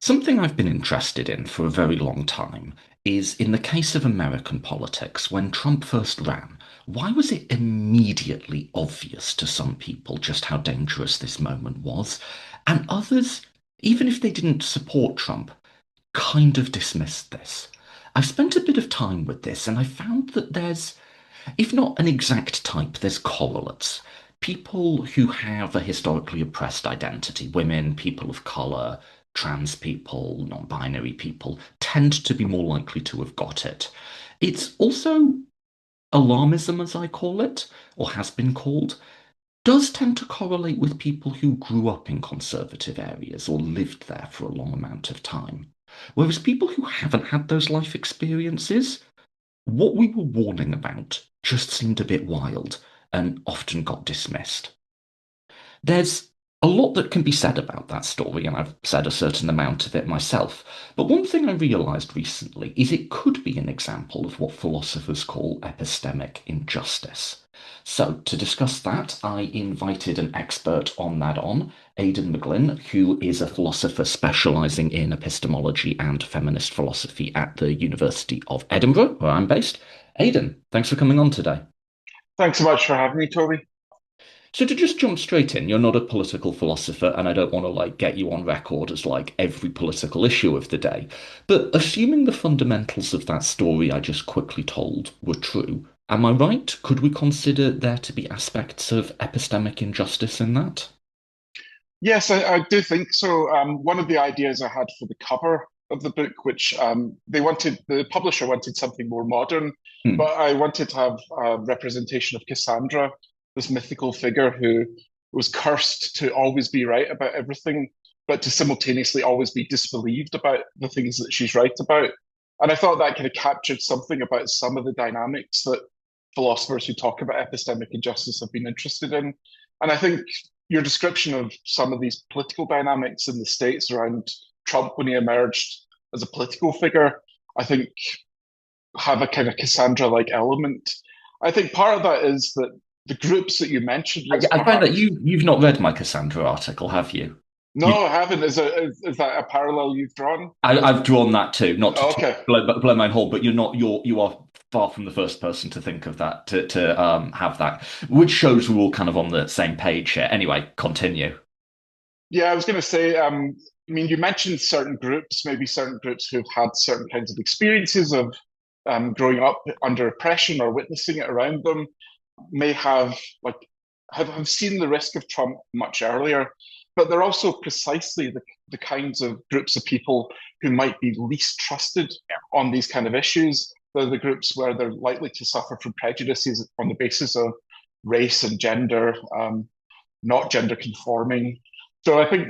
Something I've been interested in for a very long time is in the case of American politics, when Trump first ran, why was it immediately obvious to some people just how dangerous this moment was? And others, even if they didn't support Trump, kind of dismissed this. I've spent a bit of time with this and I found that there's, if not an exact type, there's correlates. People who have a historically oppressed identity, women, people of color, trans people, non-binary people, tend to be more likely to have got it. It's also alarmism, as I call it, or has been called, does tend to correlate with people who grew up in conservative areas or lived there for a long amount of time. Whereas people who haven't had those life experiences, what we were warning about just seemed a bit wild and often got dismissed. There's a lot that can be said about that story, and I've said a certain amount of it myself. But one thing I realized recently is it could be an example of what philosophers call epistemic injustice. So, to discuss that, I invited an expert on, Aidan McGlynn, who is a philosopher specializing in epistemology and feminist philosophy at the University of Edinburgh, where I'm based. Aidan, thanks for coming on today. Thanks so much for having me, Toby. So to just jump straight in, you're not a political philosopher, and I don't want to get you on record as every political issue of the day. But assuming the fundamentals of that story I just quickly told were true, am I right? Could we consider there to be aspects of epistemic injustice in that? Yes, I do think so. One of the ideas I had for the cover of the book, which the publisher wanted something more modern, Hmm. but I wanted to have a representation of Cassandra, this mythical figure who was cursed to always be right about everything, but to simultaneously always be disbelieved about the things that she's right about. And I thought that kind of captured something about some of the dynamics that philosophers who talk about epistemic injustice have been interested in. And I think your description of some of these political dynamics in the States around Trump when he emerged as a political figure, I think have a kind of Cassandra-like element. I think part of that is that the groups that you mentioned I, was I find that perhaps you've not read my Cassandra article, have you? You no, I haven't. Is that a parallel you've drawn? I've drawn that too, not to Okay. blow my own hole, but you are far from the first person to think of that to have that, which shows we're all kind of on the same page here. Anyway, continue. Yeah, I was going to say, I mean, you mentioned certain groups, maybe certain groups who've had certain kinds of experiences of growing up under oppression or witnessing it around them, may have have seen the risk of Trump much earlier, but they're also precisely the kinds of groups of people who might be least trusted on these kind of issues. They're the groups where they're likely to suffer from prejudices on the basis of race and gender, not gender conforming. So I think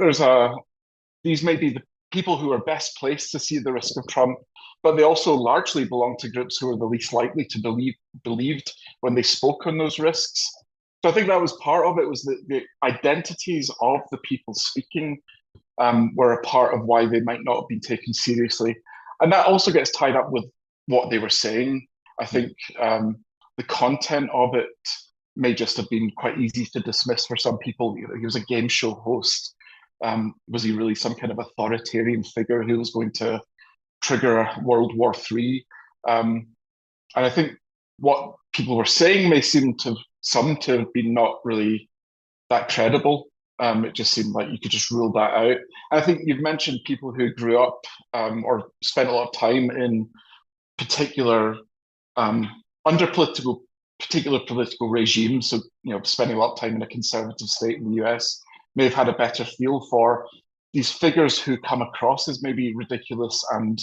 these may be the people who are best placed to see the risk of Trump, but they also largely belong to groups who are the least likely to believed when they spoke on those risks. So I think that was part of it was that the identities of the people speaking were a part of why they might not have been taken seriously, and that also gets tied up with what they were saying. I think the content of it may just have been quite easy to dismiss for some people. You know, he was a game show host. Was he really some kind of authoritarian figure who was going to trigger World War III? And I think what people were saying may seem to some to have been not really that credible. It just seemed like you could just rule that out. And I think you've mentioned people who grew up or spent a lot of time in particular um, under particular political regimes. So you know, spending a lot of time in a conservative state in the US may have had a better feel for these figures who come across as maybe ridiculous and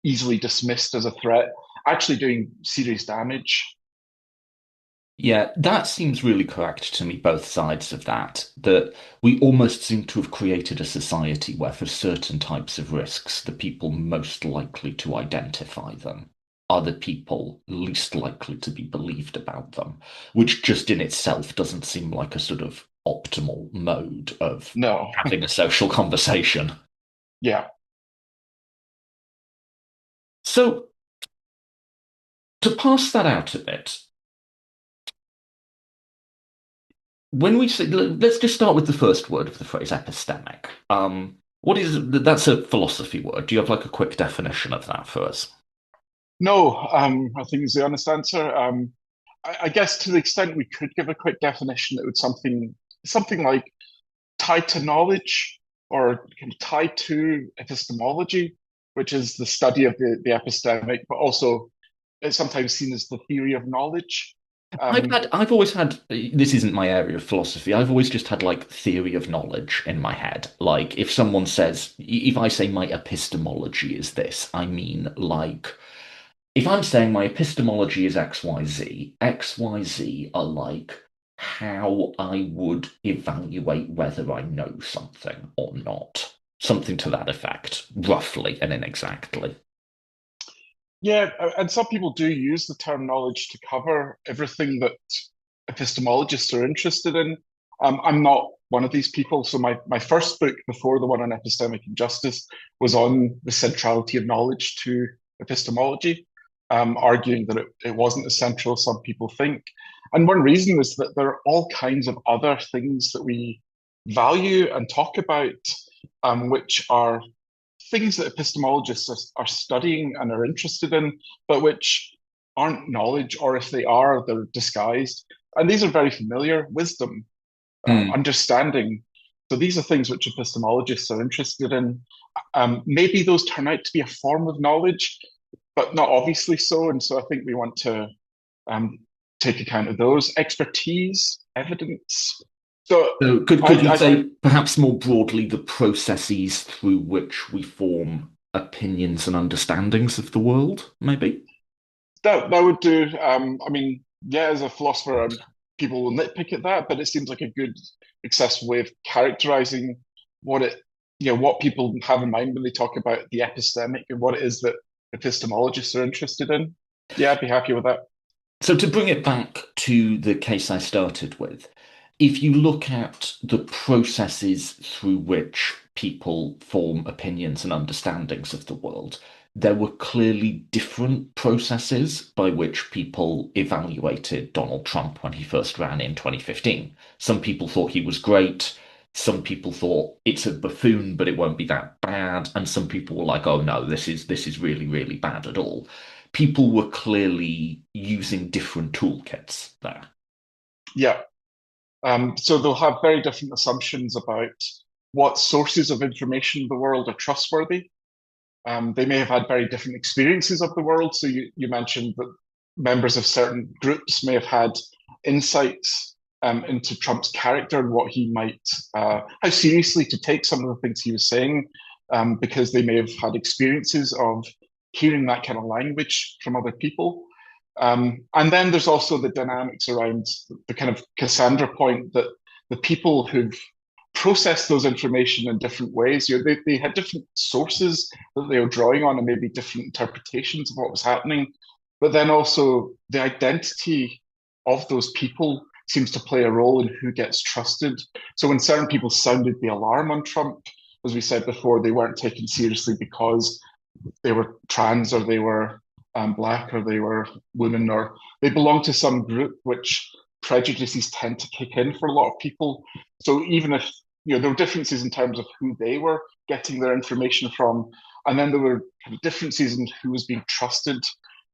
easily dismissed as a threat, actually doing serious damage. Yeah, that seems really correct to me, both sides of that, that we almost seem to have created a society where for certain types of risks, the people most likely to identify them are the people least likely to be believed about them, which just in itself doesn't seem like a sort of optimal mode of No, having a social conversation. yeah, So to pass that out a bit, when we say, let's just start with the first word of the phrase epistemic. What is that's a philosophy word. Do you have like a quick definition of that for us? No, I think is the honest answer. I guess to the extent we could give a quick definition, it would something like tied to knowledge or kind of tied to epistemology, which is the study of the epistemic, but also it's sometimes seen as the theory of knowledge. Um, I've always had, this isn't my area of philosophy. I've always just had like theory of knowledge in my head. Like if someone says, if I say my epistemology is this, I mean like, if I'm saying my epistemology is XYZ, XYZ are like how I would evaluate whether I know something or not. Something to that effect, roughly and inexactly. yeah, and some people do use the term knowledge to cover everything that epistemologists are interested in. I'm not one of these people. So my first book before the one on epistemic injustice was on the centrality of knowledge to epistemology, arguing that it wasn't as central as some people think. And one reason is that there are all kinds of other things that we value and talk about, which are things that epistemologists are studying and are interested in, but which aren't knowledge, or if they are, they're disguised. And these are very familiar: wisdom, Hmm. understanding. So these are things which epistemologists are interested in. Maybe those turn out to be a form of knowledge, but not obviously so. And so I think we want to um, take account of those. Expertise, evidence. So So could you I say perhaps more broadly the processes through which we form opinions and understandings of the world, maybe? that would do. I mean, yeah, as a philosopher, people will nitpick at that, but it seems like a good, accessible way of characterizing what it, what people have in mind when they talk about the epistemic and what it is that epistemologists are interested in. Yeah, I'd be happy with that. So to bring it back to the case I started with, if you look at the processes through which people form opinions and understandings of the world, there were clearly different processes by which people evaluated Donald Trump when he first ran in 2015. Some people thought he was great. Some people thought it's a buffoon, but it won't be that bad. And some people were like, oh no, this is really, really bad at all. People were clearly using different toolkits there. Yeah. So they'll have very different assumptions about what sources of information in the world are trustworthy. They may have had very different experiences of the world. So you mentioned that members of certain groups may have had insights into Trump's character and what he might, how seriously to take some of the things he was saying, because they may have had experiences of hearing that kind of language from other people. And then there's also the dynamics around the kind of Cassandra point that the people who've processed those information in different ways, they had different sources that they were drawing on and maybe different interpretations of what was happening. But then also the identity of those people seems to play a role in who gets trusted. So when certain people sounded the alarm on Trump, as we said before, they weren't taken seriously because they were trans or they were black or they were women or they belonged to some group which prejudices tend to kick in for a lot of people. So even if there were differences in terms of who they were getting their information from, and then there were kind of differences in who was being trusted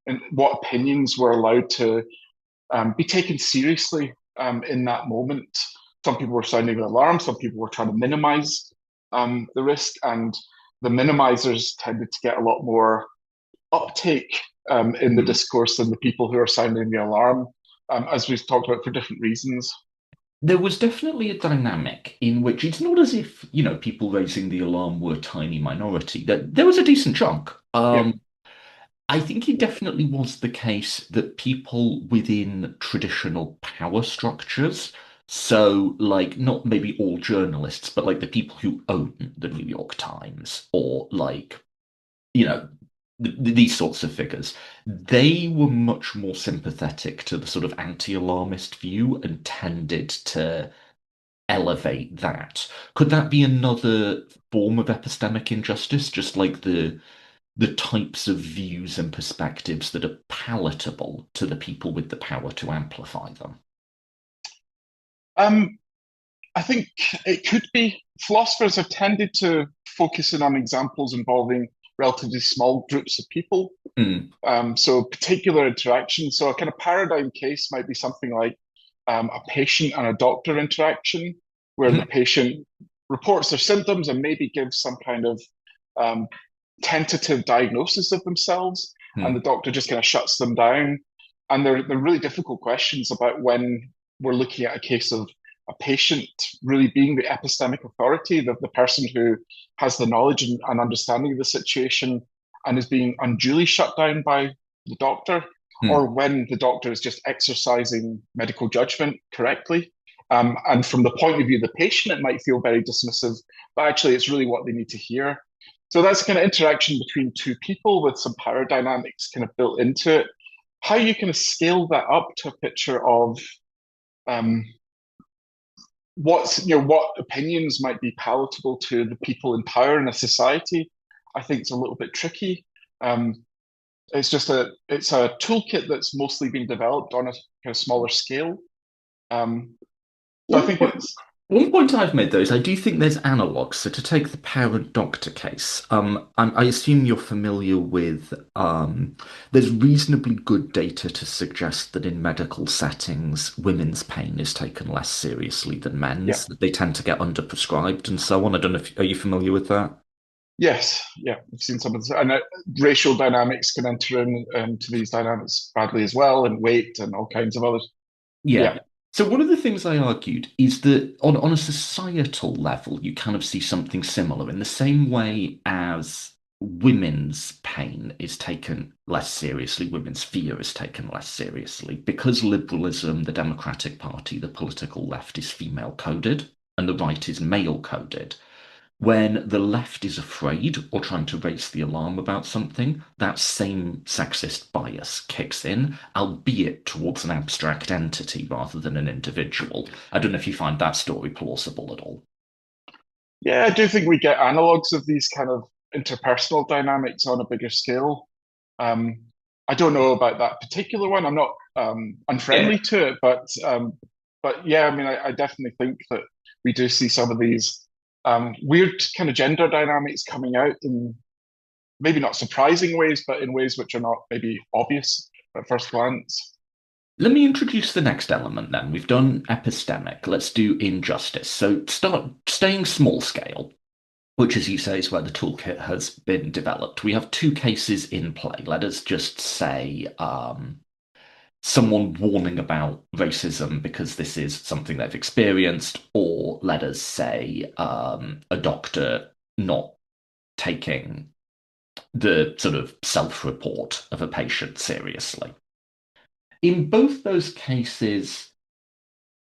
and what opinions were allowed to be taken seriously in that moment. Some people were sounding the alarm, some people were trying to minimize the risk, and the minimizers tended to get a lot more uptake in the Hmm. discourse than the people who are sounding the alarm, as we've talked about for different reasons. There was definitely a dynamic in which it's not as if, people raising the alarm were a tiny minority. There was a decent chunk. Yeah. I think it definitely was the case that people within traditional power structures, so like not maybe all journalists, but like the people who own the New York Times or like you know, these sorts of figures, they were much more sympathetic to the sort of anti-alarmist view and tended to elevate that. Could that be another form of epistemic injustice, just like the types of views and perspectives that are palatable to the people with the power to amplify them? Um, I think it could be. Philosophers have tended to focus in on examples involving relatively small groups of people. Mm. So particular interactions. So a kind of paradigm case might be something like a patient and a doctor interaction, where the Mhm. patient reports their symptoms and maybe gives some kind of um, tentative diagnosis of themselves, and the Mm. doctor just kind of shuts them down. And they're really difficult questions about when we're looking at a case of a patient really being the epistemic authority, the person who has the knowledge and understanding of the situation and is being unduly shut down by the doctor, or Mm. when the doctor is just exercising medical judgment correctly. And from the point of view of the patient, it might feel very dismissive, but actually, it's really what they need to hear. So that's kind of interaction between two people with some power dynamics kind of built into it. How you kind of scale that up to a picture of um, what opinions might be palatable to the people in power in a society, I think it's a little bit tricky. Um, it's a toolkit that's mostly been developed on a kind of smaller scale. Um, so I One think point, it's one point I've made though is I do think there's analogs. So to take the parent doctor case, I assume you're familiar with there's reasonably good data to suggest that in medical settings, women's pain is taken less seriously than yeah. men's. That they tend to get underprescribed and so on. I don't know if are you familiar with that? Yes, yeah, I've seen some of this, and racial dynamics can enter into these dynamics badly as well, and weight and all kinds of others. Yeah. Yeah, So one of the things I argued is that on a societal level, you kind of see something similar in the same way as women's pain is taken less seriously, women's fear is taken less seriously, because liberalism, the Democratic Party, the political left is female coded and the right is male coded. When the left is afraid or trying to raise the alarm about something, that same sexist bias kicks in, albeit towards an abstract entity rather than an individual. I don't know if you find that story plausible at all. yeah, I do think we get analogs of these kind of interpersonal dynamics on a bigger scale. Um, I don't know about that particular one. I'm not Yeah. unfriendly to it, but yeah, I mean, I definitely think that we do see some of these weird kind of gender dynamics coming out in maybe not surprising ways, but in ways which are not maybe obvious at first glance. Let me introduce the next element then. We've done epistemic. Let's do injustice. So start staying small scale, which, as you say, is where the toolkit has been developed. We have two cases in play. Let us just say someone warning about racism because this is something they've experienced, or let us say a doctor not taking the sort of self-report of a patient seriously. In both those cases,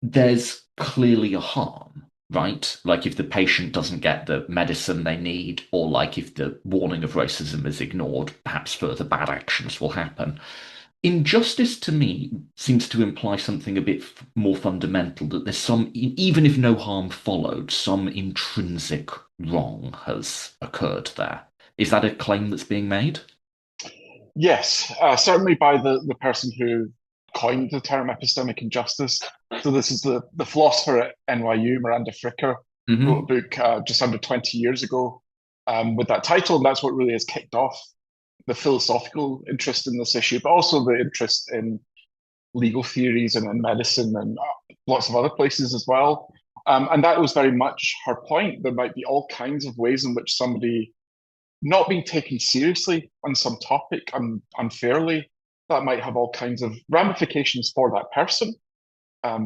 there's clearly a harm, right? Like if the patient doesn't get the medicine they need, or like if the warning of racism is ignored, perhaps further bad actions will happen. Injustice to me seems to imply something a bit more fundamental that there's some, even if no harm followed, some intrinsic wrong has occurred there. Is that a claim that's being made? Yes, certainly by the person who coined the term epistemic injustice. So this is the philosopher at NYU, Miranda Fricker, wrote a Hmm. book just under 20 years ago with that title, and that's what really has kicked off the philosophical interest in this issue, but also the interest in legal theories and in medicine and lots of other places as well. And that was very much her point. There might be all kinds of ways in which somebody not being taken seriously on some topic unfairly, that might have all kinds of ramifications for that person.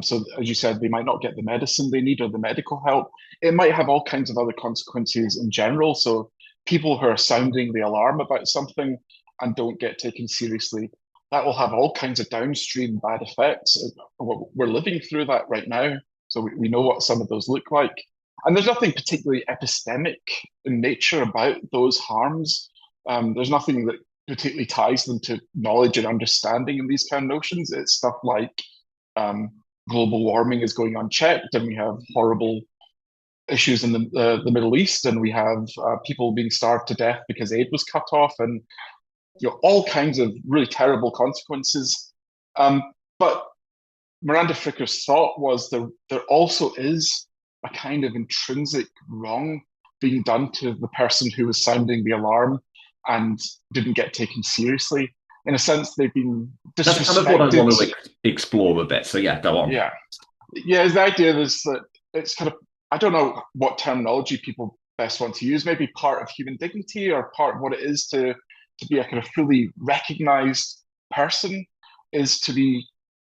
So, as you said, they might not get the medicine they need or the medical help. It might have all kinds of other consequences in general. So, people who are sounding the alarm about something and don't get taken seriously, that will have all kinds of downstream bad effects. We're living through that right now. So, we know what some of those look like. And there's nothing particularly epistemic in nature about those harms. There's nothing that particularly ties them to knowledge and understanding in these kind of notions. It's stuff like um, global warming is going unchecked, and we have horrible issues in the Middle East, and we have people being starved to death because aid was cut off, and all kinds of really terrible consequences. But Miranda Fricker's thought was there also is a kind of intrinsic wrong being done to the person who was sounding the alarm and didn't get taken seriously. In a sense, they've been That's kind of what I disrespected. want to explore a bit. So yeah, go on. Yeah. Yeah, the idea is that it's kind of, I don't know what terminology people best want to use, maybe part of human dignity or part of what it is to be a kind of fully recognized person is to be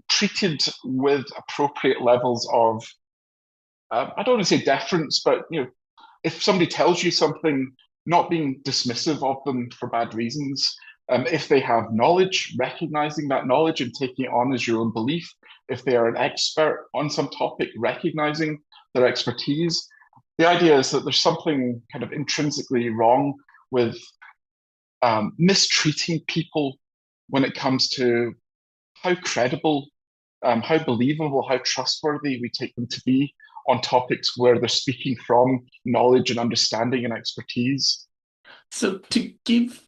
treated with appropriate levels of, I don't want to say deference, but if somebody tells you something, not being dismissive of them for bad reasons. If they have knowledge, recognizing that knowledge and taking it on as your own belief. If they are an expert on some topic, recognizing their expertise. The idea is that there's something kind of intrinsically wrong with mistreating people when it comes to how credible, how believable, how trustworthy we take them to be on topics where they're speaking from knowledge and understanding and expertise. So to give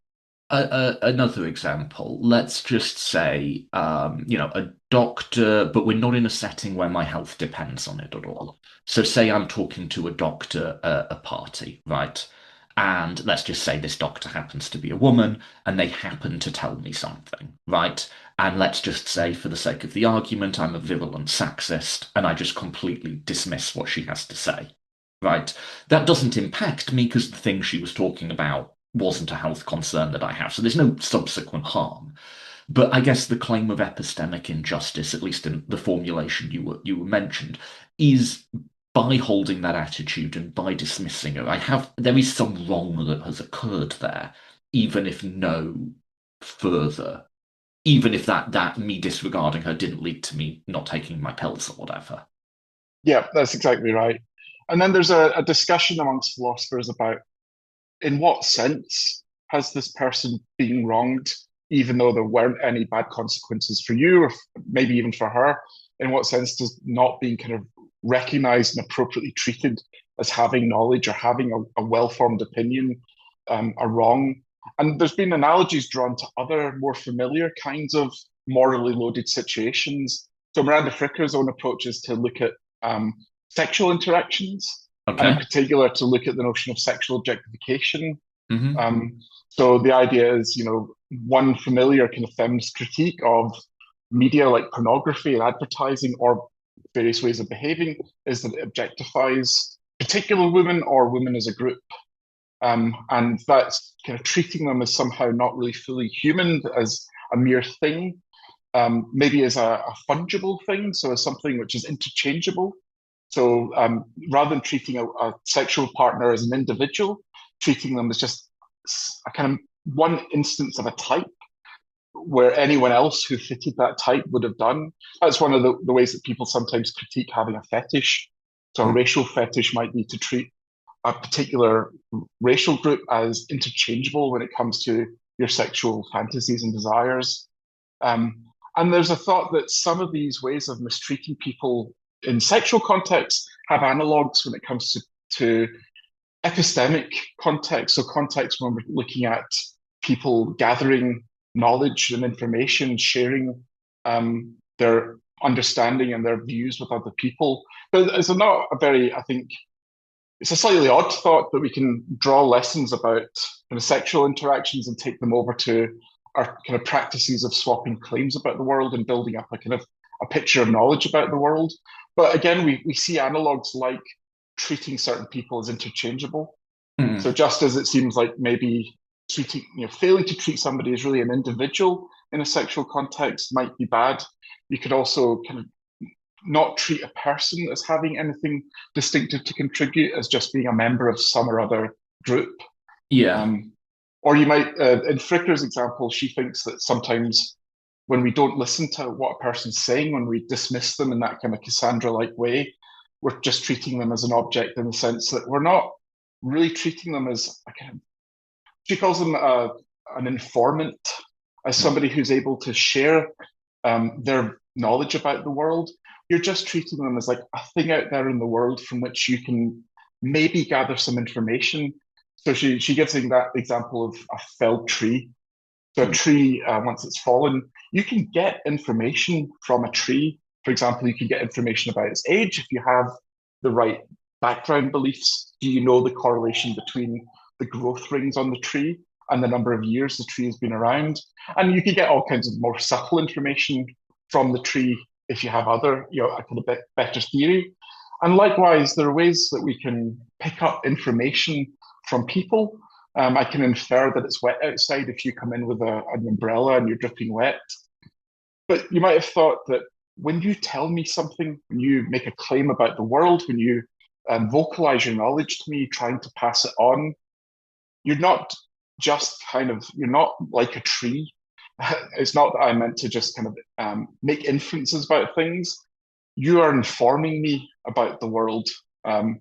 another example, let's just say, a doctor, but we're not in a setting where my health depends on it at all. So say I'm talking to a doctor at a party, right? And let's just say this doctor happens to be a woman and they happen to tell me something, right? And let's just say, for the sake of the argument, I'm a virulent sexist and I just completely dismiss what she has to say, right? That doesn't impact me because the thing she was talking about wasn't a health concern that I have. So there's no subsequent harm. But I guess the claim of epistemic injustice, at least in the formulation you were mentioned, is by holding that attitude and by dismissing her, there is some wrong that has occurred there, even if no further, even if that me disregarding her didn't lead to me not taking my pills or whatever. Yeah, that's exactly right. And then there's a discussion amongst philosophers about in what sense has this person been wronged, even though there weren't any bad consequences for you or maybe even for her? In what sense does not being kind of recognized and appropriately treated as having knowledge or having a well-formed opinion are wrong? And there's been analogies drawn to other more familiar kinds of morally loaded situations. So Miranda Fricker's own approach is to look at sexual interactions, and in Okay. particular to look at the notion of sexual objectification. Hmm. Um, so the idea is, one familiar kind of feminist critique of media like pornography and advertising or various ways of behaving is that it objectifies particular women or women as a group. And that's kind of treating them as somehow not really fully human, as a mere thing, maybe as a fungible thing, so as something which is interchangeable. So rather than treating a sexual partner as an individual, treating them as just a kind of one instance of a type where anyone else who fitted that type would have done. That's one of the ways that people sometimes critique having a fetish. So a racial fetish might be to treat a particular racial group as interchangeable when it comes to your sexual fantasies and desires. Um, and there's a thought that some of these ways of mistreating people in sexual contexts have analogues when it comes to epistemic context, so context when we're looking at people gathering knowledge and information, sharing their understanding and their views with other people. But it's not a very, I think, it's a slightly odd thought that we can draw lessons about kind of sexual interactions and take them over to our kind of practices of swapping claims about the world and building up a kind of a picture of knowledge about the world. But again, we see analogs like treating certain people as interchangeable. So Mm. just as it seems like maybe treating, failing to treat somebody as really an individual in a sexual context might be bad, you could also kind of not treat a person as having anything distinctive to contribute as just being a member of some or other group. Yeah. Um, or you might, in Fricker's example, she thinks that sometimes when we don't listen to what a person's saying, when we dismiss them in that kind of Cassandra-like way, we're just treating them as an object in the sense that we're not really treating them as a kind of, she calls them an informant, as somebody who's able to share their knowledge about the world. You're just treating them as like a thing out there in the world from which you can maybe gather some information. So she gives that example of a felled tree. So a Mm. tree, once it's fallen, you can get information from a tree. For example, you can get information about its age if you have the right background beliefs? Do you know the correlation between the growth rings on the tree and the number of years the tree has been around? And you can get all kinds of more subtle information from the tree if you have other, a kind of better theory. And likewise, there are ways that we can pick up information from people. I can infer that it's wet outside if you come in with an umbrella and you're dripping wet. But you might have thought that when you tell me something, when you make a claim about the world, when you vocalize your knowledge to me, trying to pass it on, you're not you're not like a tree. It's not that I meant to just kind of make inferences about things. You are informing me about the world. And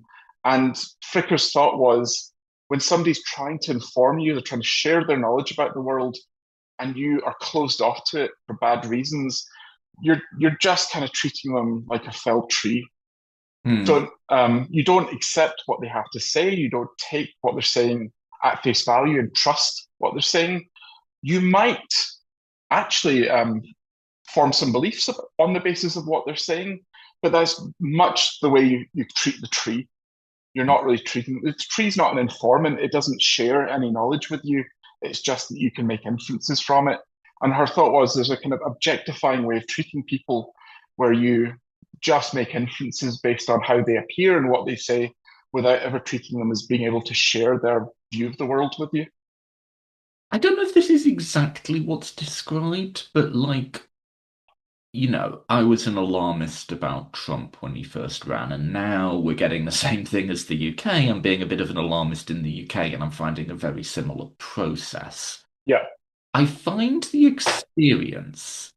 Fricker's thought was when somebody's trying to inform you, they're trying to share their knowledge about the world, and you are closed off to it for bad reasons, you're just kind of treating them like a felled tree. Hmm. So you don't accept what they have to say. You don't take what they're saying at face value and trust what they're saying. You might actually form some beliefs on the basis of what they're saying, but that's much the way you treat the tree. You're not really treating the tree's not an informant. It doesn't share any knowledge with you. It's just that you can make inferences from it. And her thought was there's a kind of objectifying way of treating people where you just make inferences based on how they appear and what they say without ever treating them as being able to share their view of the world with you. I don't know if this is exactly what's described, but like, I was an alarmist about Trump when he first ran, and now we're getting the same thing as the UK. I'm being a bit of an alarmist in the UK, and I'm finding a very similar process. Yeah, I find the experience,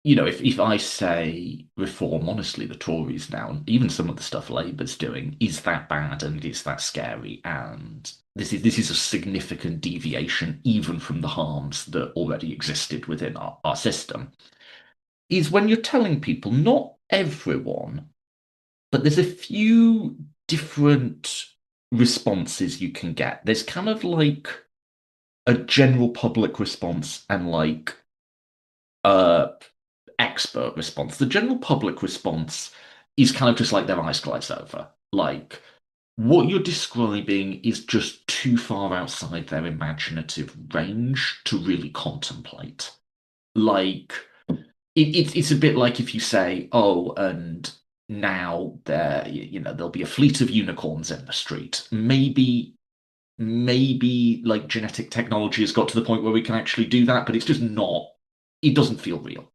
if I say reform, honestly, the Tories now, and even some of the stuff Labour's doing, is that bad and is that scary? And this is a significant deviation even from the harms that already existed within our system. Is when you're telling people, not everyone, but there's a few different responses you can get. There's kind of like a general public response and like a expert response. The general public response is kind of just like their eyes glaze over. Like what you're describing is just too far outside their imaginative range to really contemplate. Like it's a bit like if you say, oh, and now there'll be a fleet of unicorns in the street. Maybe like genetic technology has got to the point where we can actually do that, but it's just not, it doesn't feel real.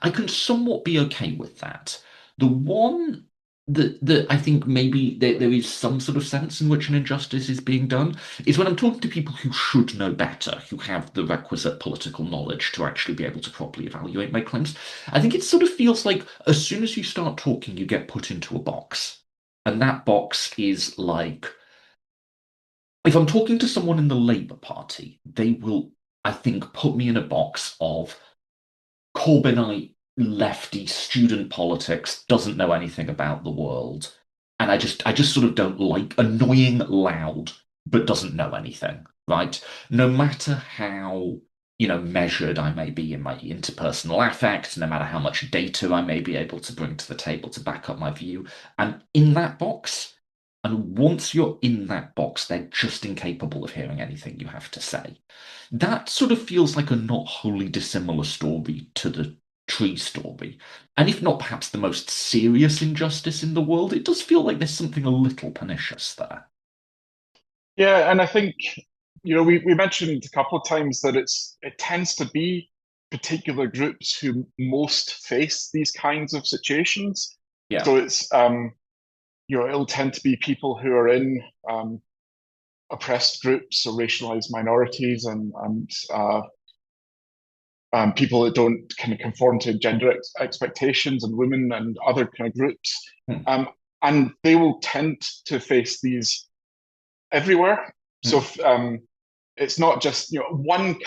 I can somewhat be okay with that. The one that I think maybe there is some sort of sense in which an injustice is being done is when I'm talking to people who should know better, who have the requisite political knowledge to actually be able to properly evaluate my claims. I think it sort of feels like as soon as you start talking, you get put into a box. And that box is like, if I'm talking to someone in the Labour Party, they will, I think, put me in a box of Corbynite lefty student politics, doesn't know anything about the world. And I just sort of don't like annoying loud, but doesn't know anything, right? No matter how, measured I may be in my interpersonal affect, no matter how much data I may be able to bring to the table to back up my view, I'm in that box. And once you're in that box, they're just incapable of hearing anything you have to say. That sort of feels like a not wholly dissimilar story to the tree story. And if not perhaps the most serious injustice in the world, it does feel like there's something a little pernicious there. yeah, and I think we mentioned a couple of times that it tends to be particular groups who most face these kinds of situations. Yeah. So it'll tend to be people who are in oppressed groups or racialized minorities and people that don't kind of conform to gender expectations and women and other kind of groups. Hmm. And they will tend to face these everywhere. So Hmm. it's not just one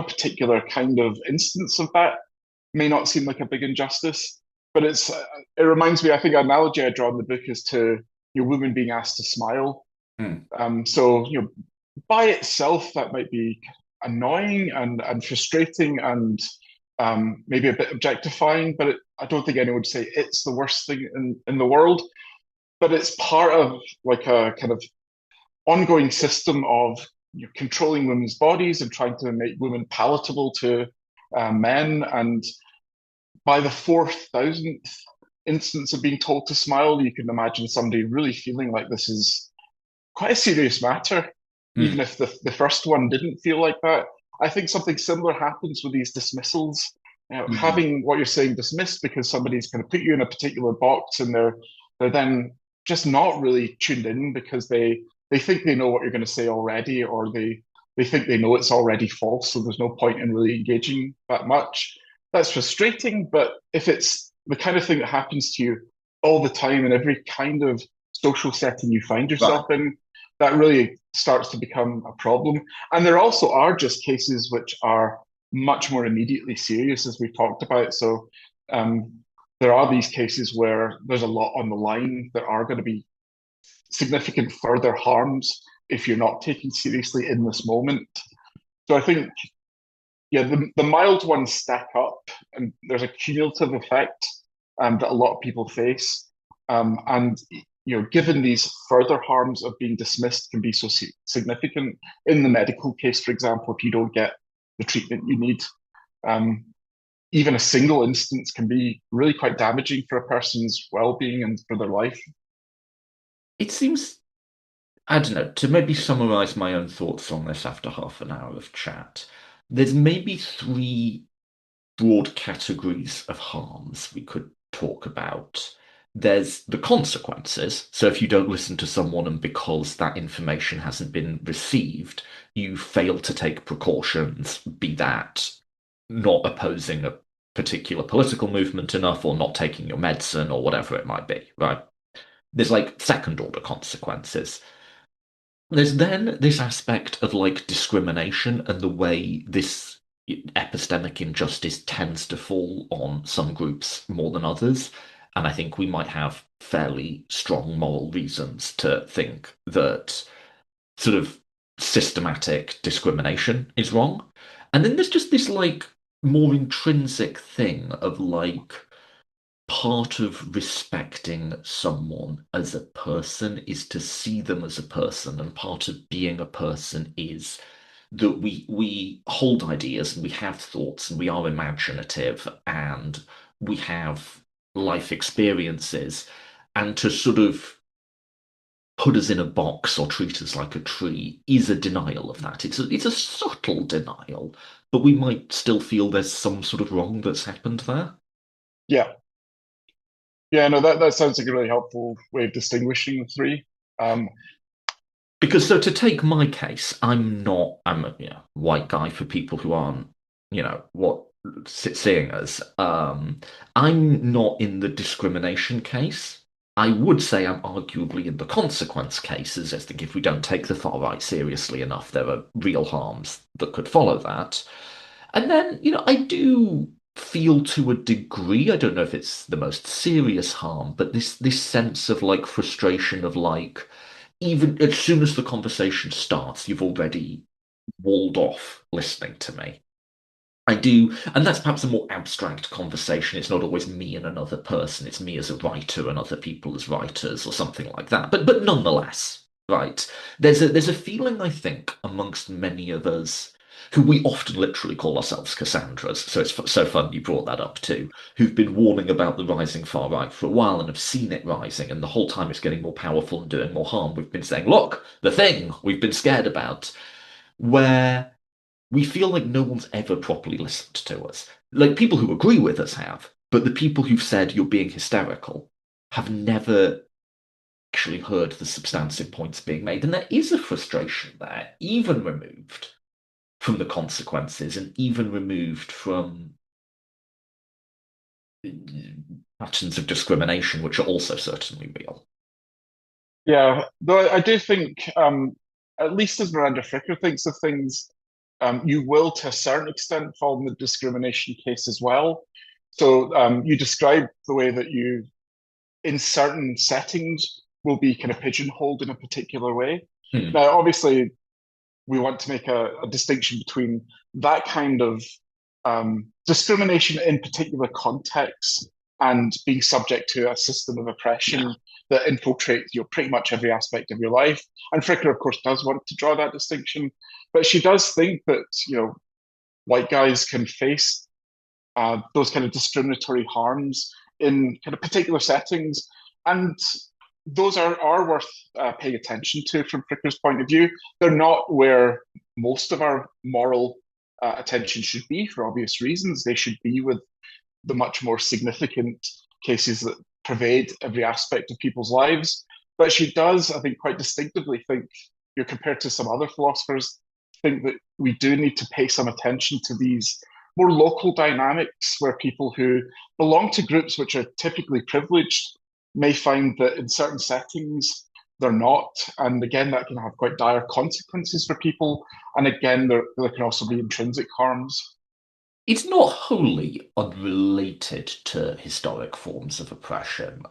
particular kind of instance of that may not seem like a big injustice, but it reminds me. I think an analogy I draw in the book is to your women being asked to smile. Hmm. So by itself that might be annoying and frustrating and maybe a bit objectifying, but I don't think anyone would say it's the worst thing in the world. but it's part of like a kind of ongoing system of controlling women's bodies and trying to make women palatable to men. And by the 4,000th instance of being told to smile, you can imagine somebody really feeling like this is quite a serious matter, even Hmm. if the first one didn't feel like that. I think something similar happens with these dismissals. Mhm. Having what you're saying dismissed because somebody's going to put you in a particular box, and they're then just not really tuned in because they think they know what you're going to say already, or they think they know it's already false, so there's no point in really engaging that much. That's frustrating, but if it's the kind of thing that happens to you all the time in every kind of social setting you find Right. yourself in, that really starts to become a problem. And there also are just cases which are much more immediately serious, as we've talked about. So um, there are these cases where there's a lot on the line. There are going to be significant further harms if you're not taken seriously in this moment. So I think, yeah, the mild ones stack up, and there's a cumulative effect that a lot of people face. And given these further harms of being dismissed can be so significant in the medical case, for example, if you don't get the treatment you need, um, even a single instance can be really quite damaging for a person's well-being and for their life. It seems, I don't know, to maybe summarize my own thoughts on this after half an hour of chat, there's maybe three broad categories of harms we could talk about. There's the consequences. So if you don't listen to someone and because that information hasn't been received, you fail to take precautions, be that not opposing a particular political movement enough or not taking your medicine or whatever it might be, right? There's like second order consequences. There's then this aspect of like discrimination and the way this epistemic injustice tends to fall on some groups more than others. And I think we might have fairly strong moral reasons to think that sort of systematic discrimination is wrong. And then there's just this like more intrinsic thing of like part of respecting someone as a person is to see them as a person, and part of being a person is that we hold ideas and we have thoughts and we are imaginative and we have life experiences, and to sort of put us in a box or treat us like a tree is a denial of that. It's a subtle denial, but we might still feel there's some sort of wrong that's happened there. Yeah, yeah, no, that sounds like a really helpful way of distinguishing the three. Um, Because so to take my case, I'm a white guy for people who aren't, what seeing us. I'm not in the discrimination case. I would say I'm arguably in the consequence cases. I think if we don't take the far right seriously enough, there are real harms that could follow that. And then, I do feel to a degree, I don't know if it's the most serious harm, but this sense of like frustration of like even as soon as the conversation starts, you've already walled off listening to me. I do, and that's perhaps a more abstract conversation. It's not always me and another person. It's me as a writer and other people as writers or something like that. But nonetheless, right? There's a feeling I think amongst many of us who we often literally call ourselves cassandras. So it's so fun you brought that up too. Who've been warning about the rising far right for a while and have seen it rising, and the whole time it's getting more powerful and doing more harm. We've been saying, look, the thing we've been scared about, where we feel like no one's ever properly listened to us. Like people who agree with us have, but the people who've said you're being hysterical have never actually heard the substantive points being made. And there is a frustration there, even removed from the consequences and even removed from patterns of discrimination, which are also certainly real. yeah, though I do think, at least as Miranda Fricker thinks of things, you will to a certain extent fall in the discrimination case as well. So you described the way that you, in certain settings, will be kind of pigeonholed in a particular way. Hmm. Now, obviously, we want to make a distinction between that kind of discrimination in particular contexts and being subject to a system of Yeah. oppression that infiltrate pretty much every aspect of your life. And Fricker, of course, does want to draw that distinction, but she does think that white guys can face those kind of discriminatory harms in kind of particular settings, and those are worth paying attention to from Fricker's point of view. They're not where most of our moral attention should be for obvious reasons. They should be with the much more significant cases that pervade every aspect of people's lives. But she does, I think, quite distinctively think, compared to some other philosophers, think that we do need to pay some attention to these more local dynamics where people who belong to groups which are typically privileged may find that in certain settings they're not. And again, that can have quite dire consequences for people. And again, there can also be intrinsic harms. It's not wholly unrelated to historic forms of oppression.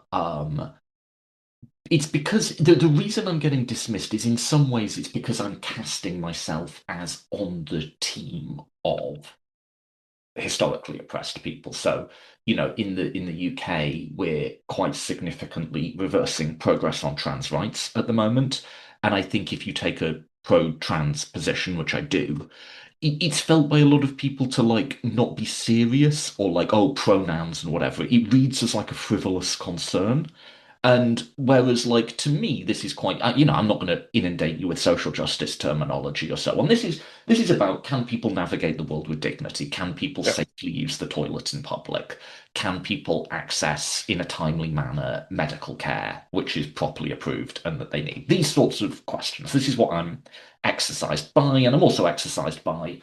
It's because the reason I'm getting dismissed is in some ways it's because I'm casting myself as on the team of historically oppressed people. So, in the UK, we're quite significantly reversing progress on trans rights at the moment. And I think if you take a pro-trans position, which I do, it's felt by a lot of people to like not be serious or like, oh, pronouns and whatever. It reads as like a frivolous concern. And whereas, like, to me, this is quite, I'm not going to inundate you with social justice terminology or so on. This is about, can people navigate the world with dignity? Can people Yeah. safely use the toilet in public? Can people access, in a timely manner, medical care, which is properly approved and that they need? These sorts of questions. This is what I'm exercised by, and I'm also exercised by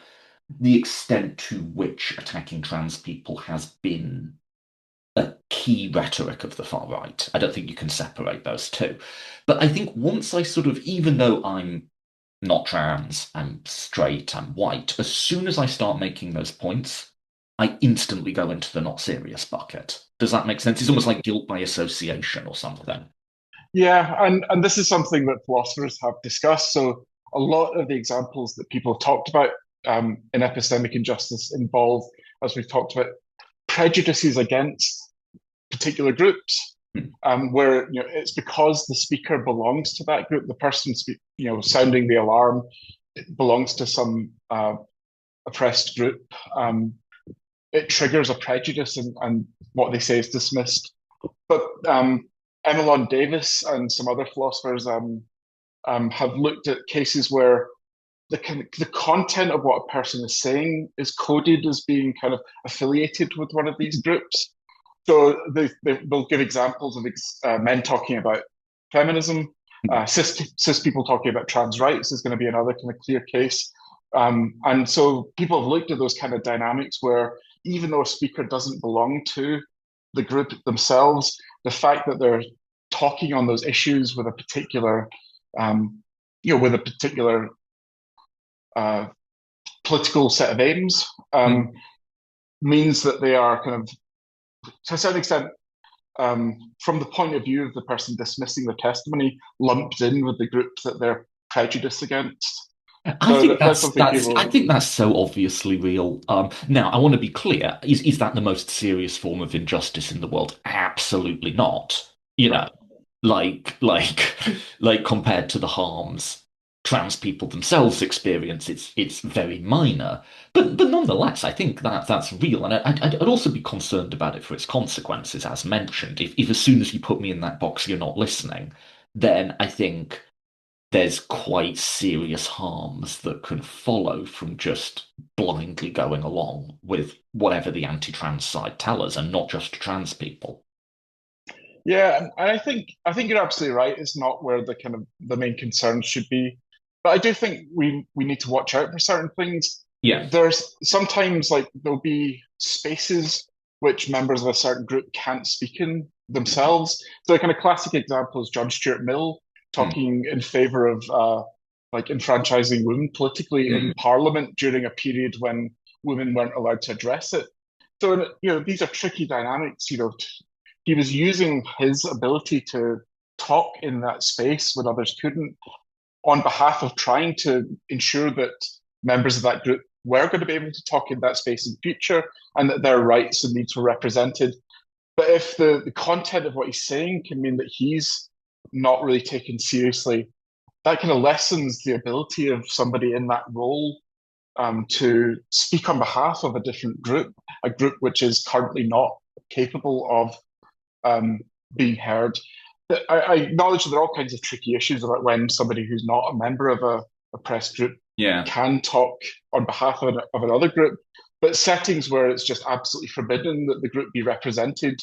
the extent to which attacking trans people has been a key rhetoric of the far right. I don't think you can separate those two. But I think once I sort of, even though I'm not trans, I'm straight, I'm white, as soon as I start making those points, I instantly go into the not serious bucket. Does that make sense? It's almost like guilt by association or something. Yeah, and this is something that philosophers have discussed. So a lot of the examples that people have talked about in epistemic injustice involve, as we've talked about, prejudices against particular groups, Hmm. where it's because the speaker belongs to that group, the person sounding the alarm belongs to some oppressed group. It triggers a prejudice, and what they say is dismissed. But Emilon Davis and some other philosophers have looked at cases where the content of what a person is saying is coded as being kind of affiliated with one of these groups. So they'll give examples of men talking about feminism, cis people talking about trans rights is going to be another kind of clear case. And so people have looked at those kind of dynamics where even though a speaker doesn't belong to the group themselves, the fact that they're talking on those issues with a particular, with a particular political set of aims, means that they are kind of, to a certain extent, from the point of view of the person dismissing their testimony, lumped in with the group that they're prejudiced against. I So think that's that's something that's I people. think that's so obviously real. Now I want to be clear: is that the most serious form of injustice in the world? Absolutely not. You know, Right. like like compared to the harms trans people themselves experience, it's very minor. But nonetheless, I think that's real, and I'd also be concerned about it for its consequences, as mentioned. If as soon as you put me in that box, you're not listening, then I think there's quite serious harms that can follow from just blindly going along with whatever the anti-trans side tell us, and not just trans people. Yeah, and I think you're absolutely right. It's not where the kind of the main concerns should be, but I do think we need to watch out for certain things. Yeah. There's sometimes like there'll be spaces which members of a certain group can't speak in themselves. So a kind of classic example is John Stuart Mill Mm, talking in favor of like enfranchising women politically in mm, Parliament during a period when women weren't allowed to address it. So these are tricky dynamics. He was using his ability to talk in that space when others couldn't on behalf of trying to ensure that members of that group were going to be able to talk in that space in future and that their rights and needs were represented. But if the content of what he's saying can mean that he's not really taken seriously, that kind of lessens the ability of somebody in that role to speak on behalf of a different group, a group which is currently not capable of um, being heard. I acknowledge that there are all kinds of tricky issues about when somebody who's not a member of a oppressed group Yeah. can talk on behalf of another group, but settings where it's just absolutely forbidden that the group be represented,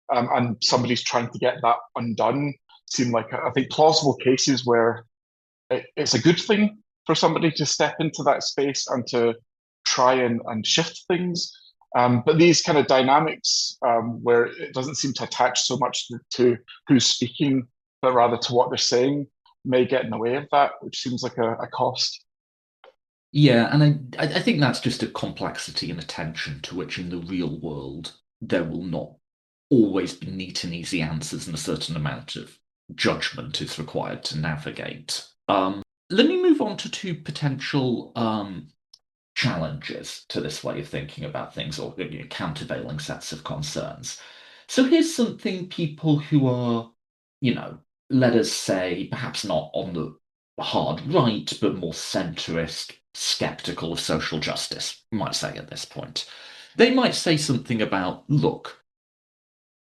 and somebody's trying to get that undone seem like, I think, plausible cases where it's a good thing for somebody to step into that space and to try and shift things. But these kind of dynamics, where it doesn't seem to attach so much to who's speaking, but rather to what they're saying, may get in the way of that, which seems like a cost. Yeah, and I think that's just a complexity and attention to which in the real world there will not always be neat and easy answers, and a certain amount of judgment is required to navigate. Let me move on to two potential challenges to this way of thinking about things, or countervailing sets of concerns. So here's something people who are, you know, let us say, perhaps not on the hard right, but more centrist, skeptical of social justice, might say at this point. They might say something about, look,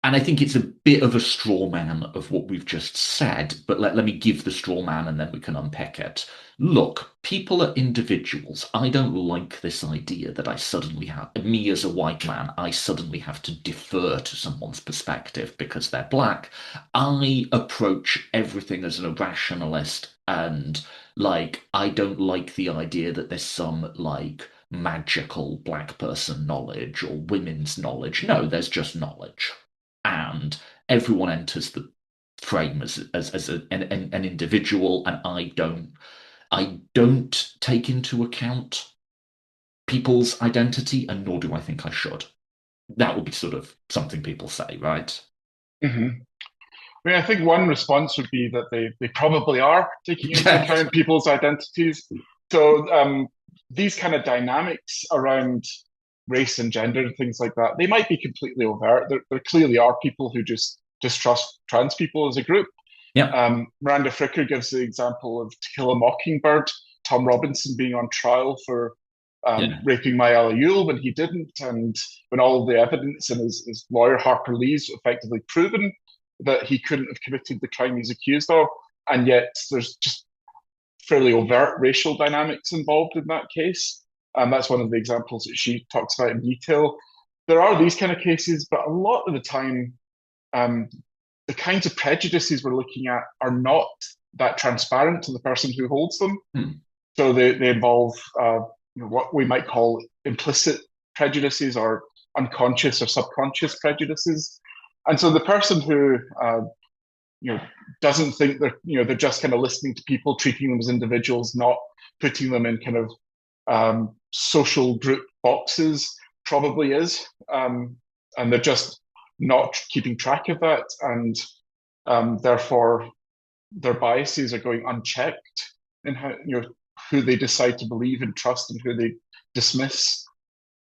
and I think it's a bit of a straw man of what we've just said, but let me give the straw man and then we can unpick it. Look, people are individuals. I don't like this idea that I suddenly have, me as a white man, I suddenly have to defer to someone's perspective because they're black. I approach everything as a rationalist and I don't like the idea that there's some magical black person knowledge or women's knowledge. No, there's just knowledge and everyone enters the frame as an individual, and I don't take into account people's identity, and nor do I think I should. That would be sort of something people say, right? Mhm. I mean, I think one response would be that they probably are taking into Yeah, account people's identities. So these kind of dynamics around race and gender and things like that, they might be completely overt. There clearly are people who just distrust trans people as a group. yeah, Miranda Fricker gives the example of To Kill a Mockingbird, Tom Robinson being on trial for yeah, raping Maya Yule when he didn't, and when all of the evidence and his lawyer Harper Lee's effectively proven that he couldn't have committed the crime he's accused of, and yet there's just fairly overt racial dynamics involved in that case. That's one of the examples that she talks about in detail. There are these kind of cases, but a lot of the time, um, the kinds of prejudices we're looking at are not that transparent to the person who holds them. hmm, So they involve what we might call implicit prejudices or unconscious or subconscious prejudices. And so the person who you know doesn't think they're just kind of listening to people, treating them as individuals, not putting them in kind of social group boxes, probably is, and they're just not keeping track of that, and therefore their biases are going unchecked in how who they decide to believe and trust and who they dismiss.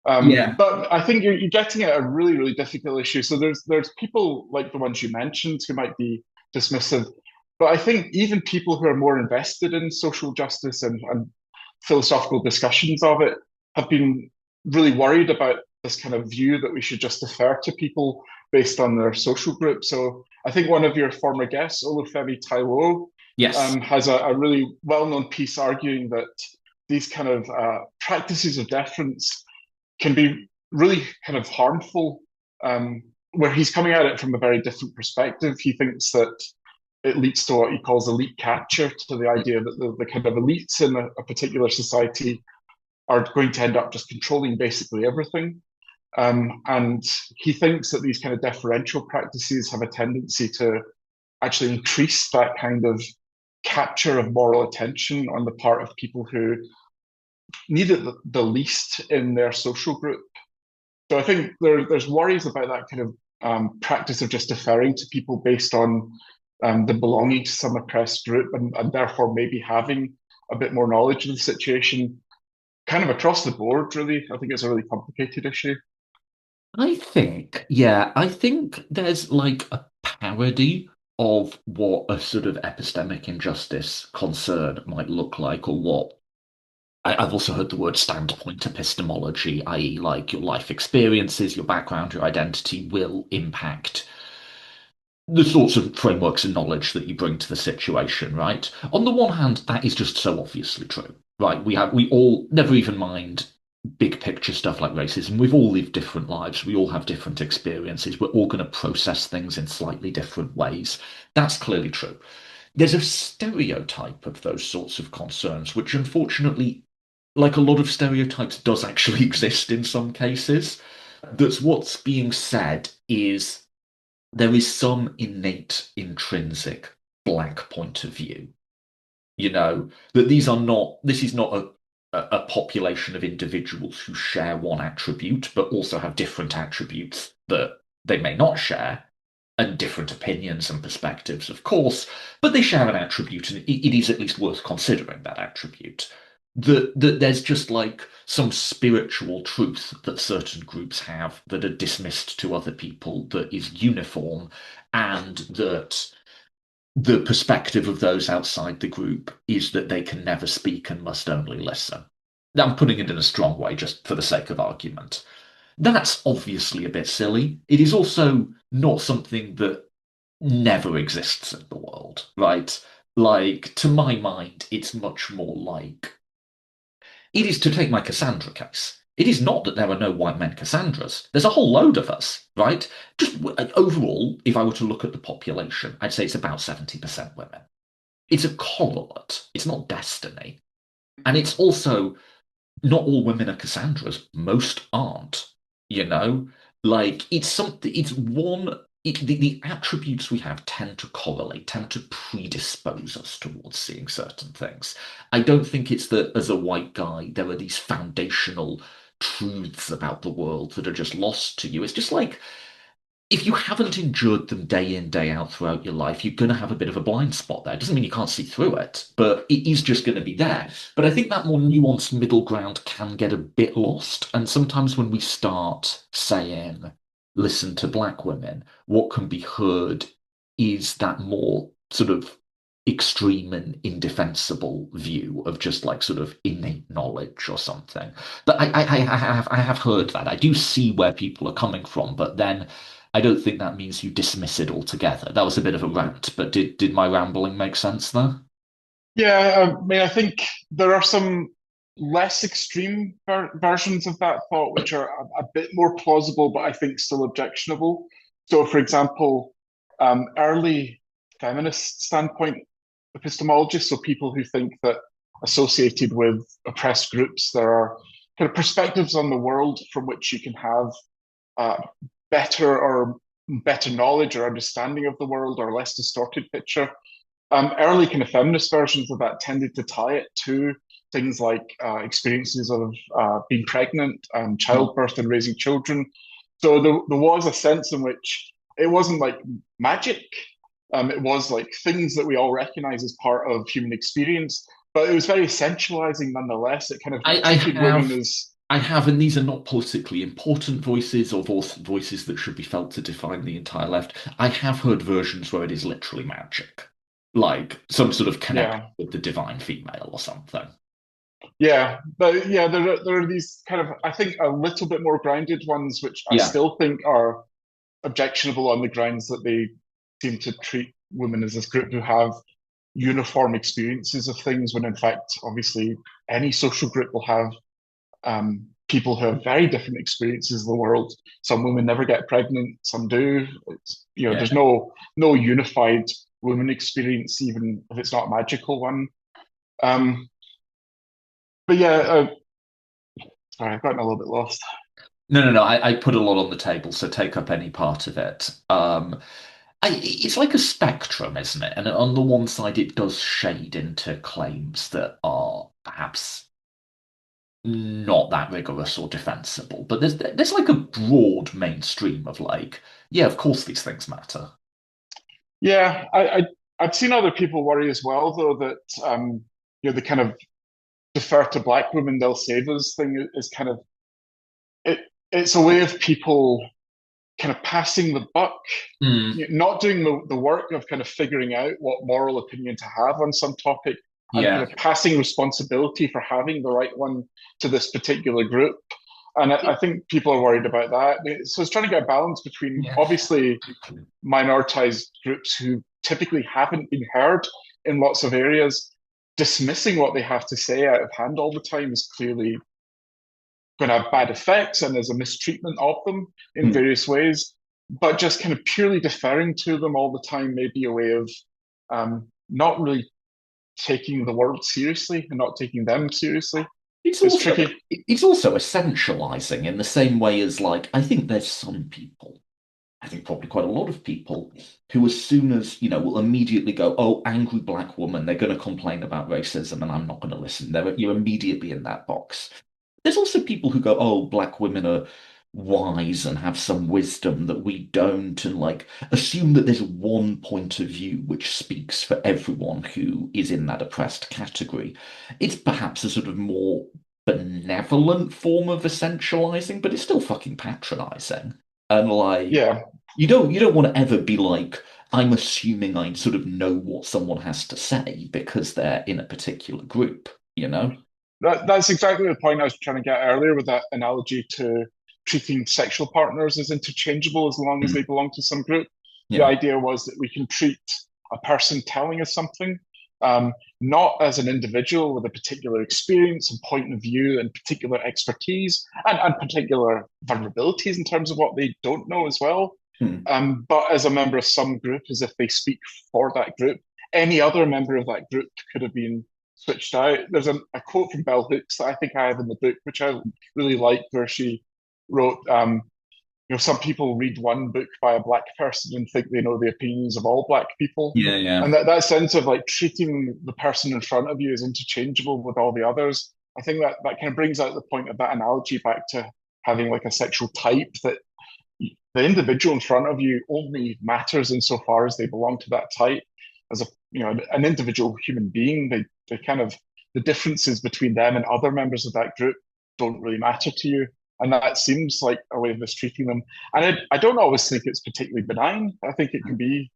yeah, But I think you're getting at a really, really difficult issue. So there's people like the ones you mentioned who might be dismissive, but I think even people who are more invested in social justice and philosophical discussions of it have been really worried about this kind of view that we should just defer to people based on their social group. So I think one of your former guests, Olufemi Taiwo, yes, has a really well-known piece arguing that these kind of practices of deference can be really kind of harmful. Where he's coming at it from a very different perspective. He thinks that it leads to what he calls elite capture, to the idea that the kind of elites in a particular society are going to end up just controlling basically everything. And he thinks that these kind of deferential practices have a tendency to actually increase that kind of capture of moral attention on the part of people who need it the least in their social group. So I think there's worries about that kind of practice of just deferring to people based on the belonging to some oppressed group, and therefore maybe having a bit more knowledge of the situation, kind of across the board, really. I think it's a really complicated issue. I think there's like a parody of what a sort of epistemic injustice concern might look like, or what I've also heard the word standpoint epistemology, i.e., like your life experiences, your background, your identity will impact the sorts of frameworks and knowledge that you bring to the situation, right? On the one hand, that is just so obviously true, right? We all never even mind big picture stuff like racism. We've all lived different lives. We all have different experiences. We're all going to process things in slightly different ways. That's clearly true. There's a stereotype of those sorts of concerns, which unfortunately, like a lot of stereotypes, does actually exist in some cases. That's what's being said is there is some innate, intrinsic black point of view. You know, that this is not a population of individuals who share one attribute, but also have different attributes that they may not share, and different opinions and perspectives, of course, but they share an attribute, and it is at least worth considering that attribute. That there's just like some spiritual truth that certain groups have that are dismissed to other people that is uniform, and that the perspective of those outside the group is that they can never speak and must only listen. I'm putting it in a strong way just for the sake of argument. That's obviously a bit silly. It is also not something that never exists in the world, right? Like, to my mind, it's much more like it is to take my Cassandra case. It is not that there are no white men Cassandras. There's a whole load of us, right? Just overall, if I were to look at the population, I'd say it's about 70% women. It's a correlate. It's not destiny. And it's also not all women are Cassandras. Most aren't, you know? Like, it's something, it's one, the attributes we have tend to correlate, tend to predispose us towards seeing certain things. I don't think it's that as a white guy, there are these foundational truths about the world that are just lost to you. It's just like, if you haven't endured them day in, day out throughout your life, you're going to have a bit of a blind spot there. It doesn't mean you can't see through it, but it is just going to be there. But I think that more nuanced middle ground can get a bit lost. And sometimes when we start saying, listen to black women, what can be heard is that more sort of extreme and indefensible view of just like sort of innate knowledge or something. But I have heard that. I do see where people are coming from, but then I don't think that means you dismiss it altogether. That was a bit of a rant, but did my rambling make sense there? Yeah, I mean, I think there are some less extreme versions of that thought, which are a bit more plausible, but I think still objectionable. So, for example, early feminist standpoint epistemologists, so people who think that associated with oppressed groups, there are kind of perspectives on the world from which you can have uh, better knowledge or understanding of the world or less distorted picture. Early kind of feminist versions of that tended to tie it to things like experiences of being pregnant and Mm. childbirth and raising children. So there was a sense in which it wasn't like magic. It was like things that we all recognize as part of human experience, but it was very essentializing nonetheless. It kind of I, I treated women have, as, I have, and these are not politically important voices or voices that should be felt to define the entire left. I have heard versions where it is literally magic, like some sort of connection yeah, with the divine female or something. yeah, but yeah, there are these kind of, I think, a little bit more grounded ones, which I Yeah, still think are objectionable on the grounds that they seem to treat women as this group who have uniform experiences of things, when in fact, obviously, any social group will have people who have very different experiences of the world. Some women never get pregnant, some do. There's yeah. no unified woman experience, even if it's not a magical one. Um, but yeah, sorry, I've gotten a little bit lost. No, no, no. I put a lot on the table, so take up any part of it. It's like a spectrum, isn't it? And on the one side, it does shade into claims that are perhaps not that rigorous or defensible, but there's like a broad mainstream of like, yeah, of course these things matter. Yeah, I've seen other people worry as well, though, that the kind of defer to black women, they'll save us thing is kind of it. It's a way of people. kind of passing the buck, Mm, not doing the work of kind of figuring out what moral opinion to have on some topic, and kind yeah. of passing responsibility for having the right one to this particular group. And I think people are worried about that. So it's trying to get a balance between Yeah. obviously minoritized groups who typically haven't been heard in lots of areas. Dismissing what they have to say out of hand all the time is clearly going to have bad effects and there's a mistreatment of them in Mm. various ways. But just kind of purely deferring to them all the time may be a way of not really taking the world seriously and not taking them seriously. It's It's also tricky. it's also essentializing in the same way as like I think there's some people, I think probably quite a lot of people who as soon as, will immediately go, oh, angry black woman, they're going to complain about racism and I'm not going to listen. You're immediately in that box. There's also people who go, oh, black women are wise and have some wisdom that we don't, and like assume that there's one point of view which speaks for everyone who is in that oppressed category. It's perhaps a sort of more benevolent form of essentializing, but it's still fucking patronizing. And like, Yeah, you don't want to ever be like, I'm assuming I sort of know what someone has to say because they're in a particular group, you know? that's exactly the point I was trying to get earlier with that analogy to treating sexual partners as interchangeable as long as Mm. they belong to some group. The Yeah. idea was that we can treat a person telling us something not as an individual with a particular experience and point of view and particular expertise and particular vulnerabilities in terms of what they don't know as well, Mm. but as a member of some group, as if they speak for that group. Any other member of that group could have been switched out. There's a quote from Bell Hooks that I think I have in the book, which I really like, where she wrote, some people read one book by a black person and think they know the opinions of all black people. Yeah, yeah. And that sense of like treating the person in front of you as interchangeable with all the others, I think that kind of brings out the point of that analogy back to having like a sexual type, that the individual in front of you only matters insofar as they belong to that type. As a an individual human being, they kind of, the differences between them and other members of that group don't really matter to you, and that seems like a way of mistreating them. And I don't always think it's particularly benign. I think it can be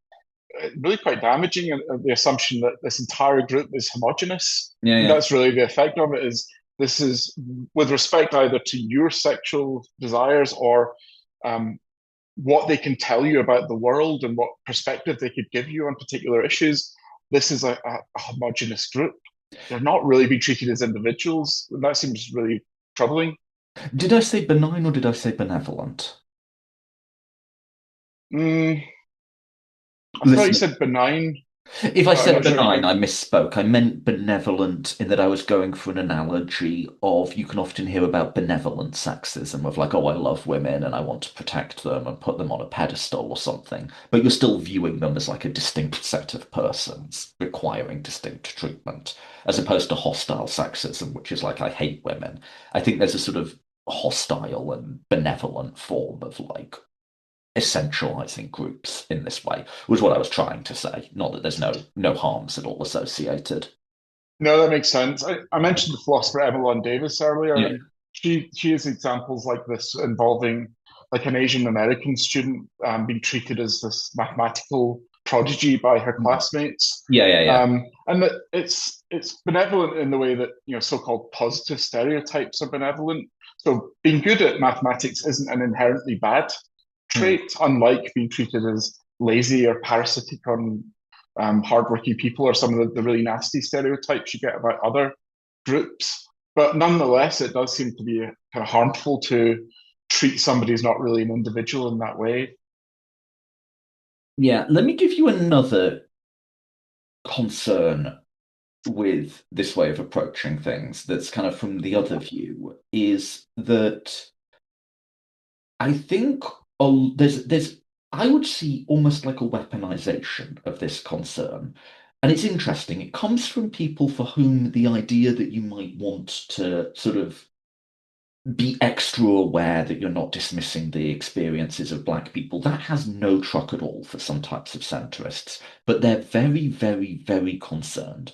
really quite damaging. The assumption that this entire group is homogenous, Yeah, and yeah. that's really the effect of it. Is this is with respect either to your sexual desires or um, what they can tell you about the world and what perspective they could give you on particular issues. This is a homogenous group. They're not really being treated as individuals. That seems really troubling. Did I say benign or did I say benevolent? Mm, I thought you Listen, said benign, if I but I'm said not sure. benign, I misspoke. I meant benevolent in that I was going for an analogy of you can often hear about benevolent sexism of like, oh, I love women and I want to protect them and put them on a pedestal or something. But you're still viewing them as like a distinct set of persons requiring distinct treatment, as opposed to hostile sexism, which is like, I hate women. I think there's a sort of hostile and benevolent form of like essentializing groups in this way was what I was trying to say. Not that there's no harms at all associated. No, that makes sense. I mentioned the philosopher Emmeline Davis earlier, Yeah. and she has examples like this involving like an Asian American student being treated as this mathematical prodigy by her classmates, Yeah, yeah, yeah. and that it's benevolent in the way that so-called positive stereotypes are benevolent. So being good at mathematics isn't an inherently bad Mm. trait, unlike being treated as lazy or parasitic on hardworking people or some of the really nasty stereotypes you get about other groups. But nonetheless, it does seem to be kind of harmful to treat somebody as not really an individual in that way. Yeah, let me give you another concern with this way of approaching things that's kind of from the other view is that I think there's I would see almost like a weaponization of this concern. And it's interesting. It comes from people for whom the idea that you might want to sort of be extra aware that you're not dismissing the experiences of black people, that has no truck at all for some types of centrists. But they're very, very, very concerned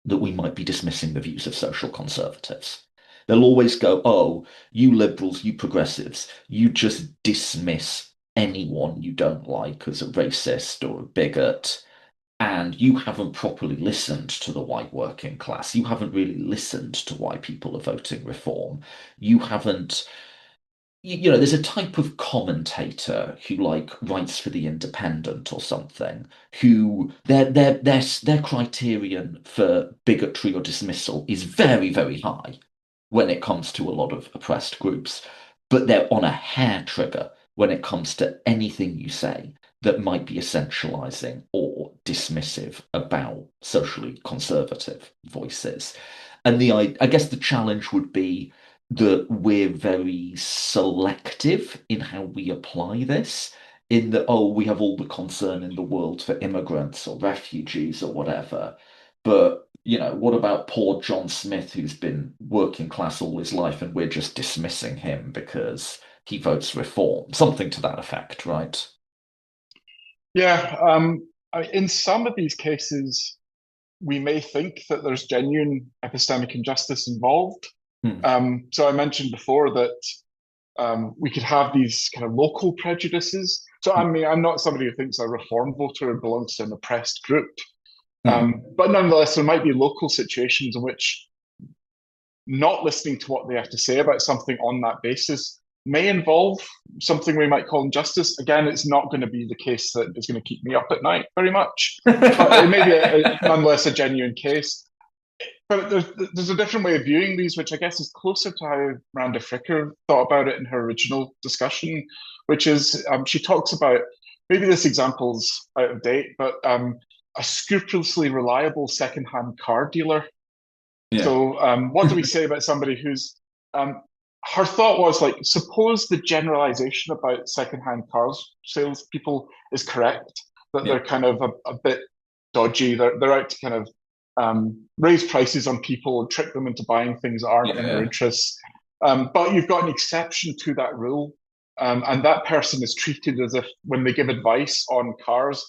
that we might be dismissing the views of social conservatives. They'll always go, oh, you liberals, you progressives, you just dismiss anyone you don't like as a racist or a bigot, and you haven't properly listened to the white working class. You haven't really listened to why people are voting reform. You haven't, there's a type of commentator who like writes for The Independent or something, who their criterion for bigotry or dismissal is very, very high when it comes to a lot of oppressed groups, but they're on a hair trigger when it comes to anything you say that might be essentializing or dismissive about socially conservative voices. And I guess the challenge would be that we're very selective in how we apply this. In that, oh, we have all the concern in the world for immigrants or refugees or whatever. But, what about poor John Smith, who's been working class all his life, and we're just dismissing him because he votes reform? Something to that effect, right? Yeah, in some of these cases, we may think that there's genuine epistemic injustice involved. Hmm. So I mentioned before that we could have these kind of local prejudices. So I mean, I'm not somebody who thinks a reform voter belongs to an oppressed group, Hmm. but nonetheless, there might be local situations in which not listening to what they have to say about something on that basis may involve something we might call injustice. Again, it's not going to be the case that is going to keep me up at night very much, but it may be nonetheless a genuine case. But there's a different way of viewing these, which I guess is closer to how Miranda Fricker thought about it in her original discussion, which is she talks about maybe this example's out of date, but a scrupulously reliable secondhand car dealer. Yeah. So, what do we say about somebody who's her thought was like, suppose the generalization about secondhand cars salespeople is correct, that Yeah. they're kind of a bit dodgy. They're out to kind of raise prices on people and trick them into buying things that aren't in their Yeah. interests. But you've got an exception to that rule, and that person is treated as if when they give advice on cars,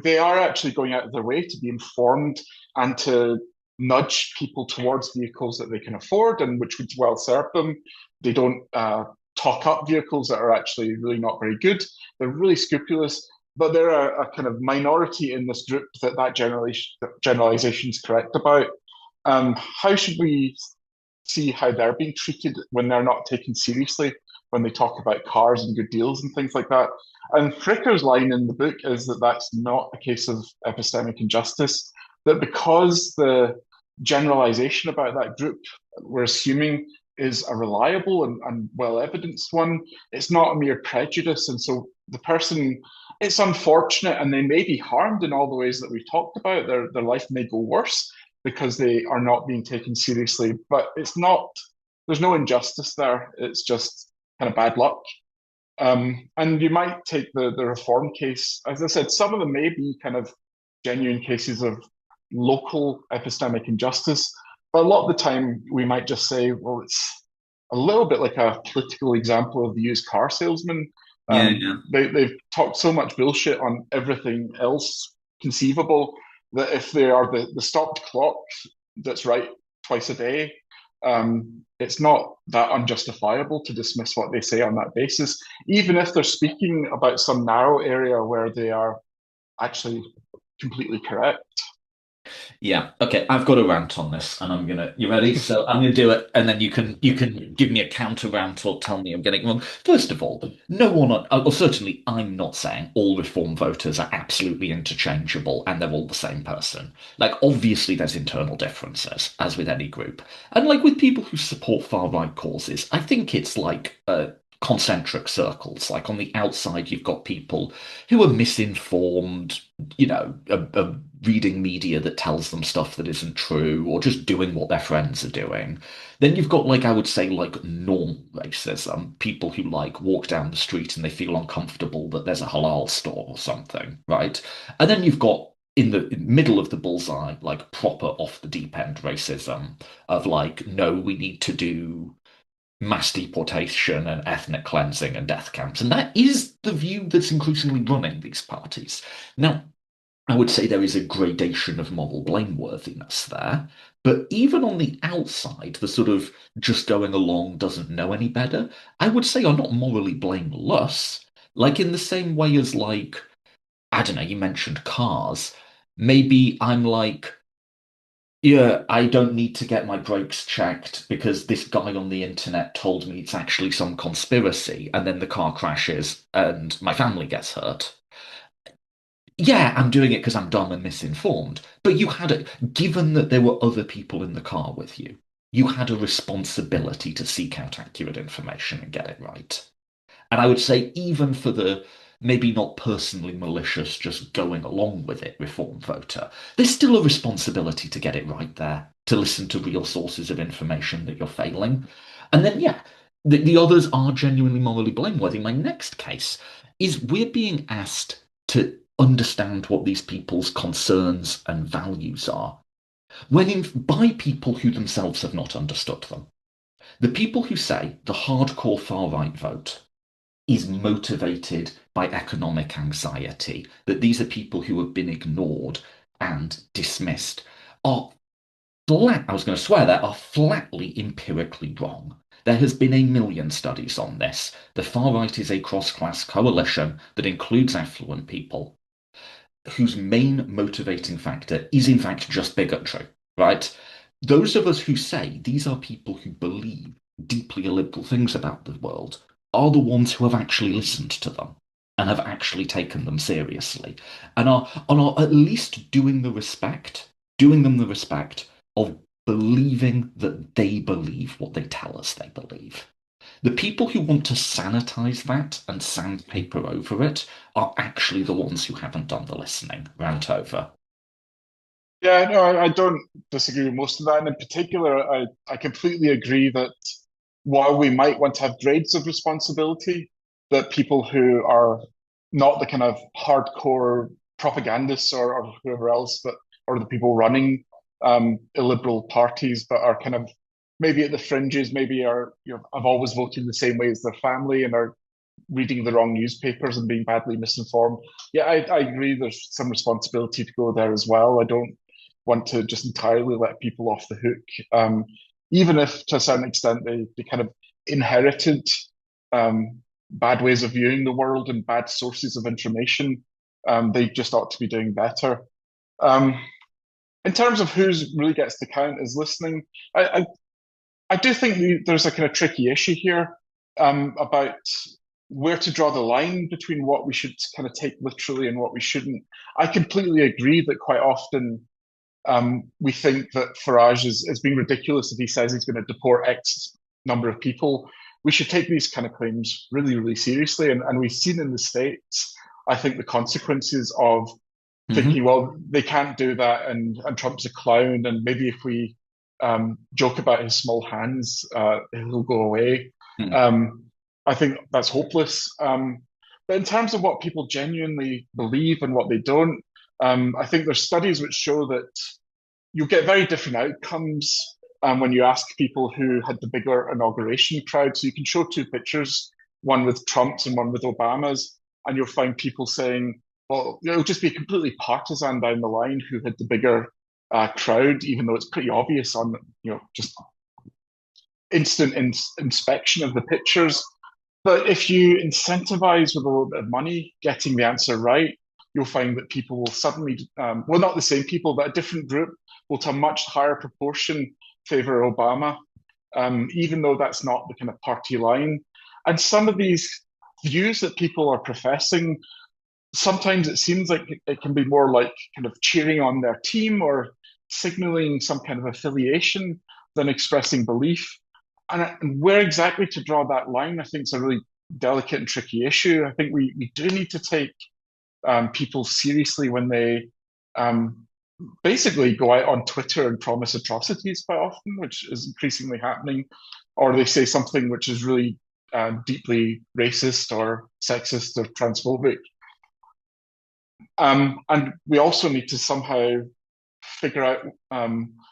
they are actually going out of their way to be informed and to nudge people towards vehicles that they can afford and which would well serve them. They don't talk up vehicles that are actually really not very good. They're really scrupulous, but they're a kind of minority in this group that generalization is correct about. How should we see how they're being treated when they're not taken seriously when they talk about cars and good deals and things like that? And Fricker's line in the book is that that's not a case of epistemic injustice, that because the generalization about that group we're assuming is a reliable and well evidenced one, it's not a mere prejudice. And so the person, it's unfortunate and they may be harmed in all the ways that we've talked about. Their life may go worse because they are not being taken seriously. But it's not, there's no injustice there. It's just kind of bad luck. And you might take the reform case. As I said, some of them may be kind of genuine cases of local epistemic injustice, but a lot of the time we might just say, well, it's a little bit like a political example of the used car salesman. Yeah. Yeah. They've talked so much bullshit on everything else conceivable that if they are the stopped clock that's right twice a day, it's not that unjustifiable to dismiss what they say on that basis, even if they're speaking about some narrow area where they are actually completely correct. Yeah. Okay. I've got a rant on this, and You ready? So I'm gonna do it, and then you can give me a counter rant or tell me I'm getting it wrong. First of all, no one, or certainly I'm not saying all reform voters are absolutely interchangeable and they're all the same person. Like, obviously, there's internal differences, as with any group, and like with people who support far right causes, I think it's like concentric circles. Like on the outside, you've got people who are misinformed, reading media that tells them stuff that isn't true, or just doing what their friends are doing. Then you've got, like, I would say, like, normal racism, people who, like, walk down the street and they feel uncomfortable that there's a halal store or something, right? And then you've got, in the middle of the bullseye, like, proper off the deep end racism of, like, no, we need to do mass deportation and ethnic cleansing and death camps. And that is the view that's increasingly running these parties. Now, I would say there is a gradation of moral blameworthiness there. But even on the outside, the sort of just going along doesn't know any better, I would say are not morally blameless. Like in the same way as like, I don't know, you mentioned cars. Maybe I'm like, yeah, I don't need to get my brakes checked because this guy on the internet told me it's actually some conspiracy, and then the car crashes and my family gets hurt. Yeah, I'm doing it because I'm dumb and misinformed. But you had it, given that there were other people in the car with you, you had a responsibility to seek out accurate information and get it right. And I would say, even for the maybe not personally malicious, just going along with it reform voter, there's still a responsibility to get it right there, to listen to real sources of information that you're failing. And then, yeah, the others are genuinely morally blameworthy. My next case is we're being asked to understand what these people's concerns and values are by people who themselves have not understood them. The people who say the hardcore far right vote is motivated by economic anxiety, that these are people who have been ignored and dismissed, are I was going to swear there, are flatly empirically wrong. There has been a million studies on this. The far right is a cross-class coalition that includes affluent people whose main motivating factor is in fact just bigotry, right? Those of us who say these are people who believe deeply illiberal things about the world are the ones who have actually listened to them and have actually taken them seriously and are at least doing them the respect of believing that they believe what they tell us they believe. The people who want to sanitize that and sandpaper over it are actually the ones who haven't done the listening. Rant over. Yeah, no, I don't disagree with most of that. And in particular, I completely agree that while we might want to have grades of responsibility, that people who are not the kind of hardcore propagandists or whoever else, but or the people running illiberal parties, but are kind of maybe at the fringes, maybe are have always voted the same way as their family and are reading the wrong newspapers and being badly misinformed. Yeah, I agree. There's some responsibility to go there as well. I don't want to just entirely let people off the hook, even if to a certain extent they kind of inherited bad ways of viewing the world and bad sources of information. They just ought to be doing better. Um, in terms of who's really gets the count as listening, I do think there's a kind of tricky issue here about where to draw the line between what we should kind of take literally and what we shouldn't. I completely agree that quite often we think that Farage is being ridiculous if he says he's going to deport X number of people. We should take these kind of claims really, really seriously. And we've seen in the States, I think, the consequences of thinking, Mm-hmm. well, they can't do that, and Trump's a clown, and maybe if we joke about his small hands, he'll go away. Mm. Um, I think that's hopeless. But in terms of what people genuinely believe and what they don't, I think there's studies which show that you get very different outcomes when you ask people who had the bigger inauguration crowd. So you can show two pictures, one with Trump's and one with Obama's, and you'll find people saying, well, it'll just be completely partisan down the line who had the bigger crowd, even though it's pretty obvious on, just instant inspection of the pictures. But if you incentivize with a little bit of money getting the answer right, you'll find that people will suddenly, well, not the same people, but a different group will to a much higher proportion favor Obama, even though that's not the kind of party line. And some of these views that people are professing, sometimes it seems like it can be more like kind of cheering on their team or signaling some kind of affiliation than expressing belief. And where exactly to draw that line, I think, is a really delicate and tricky issue. I think we do need to take people seriously when they basically go out on Twitter and promise atrocities quite often, which is increasingly happening, or they say something which is really deeply racist or sexist or transphobic. And we also need to somehow figure out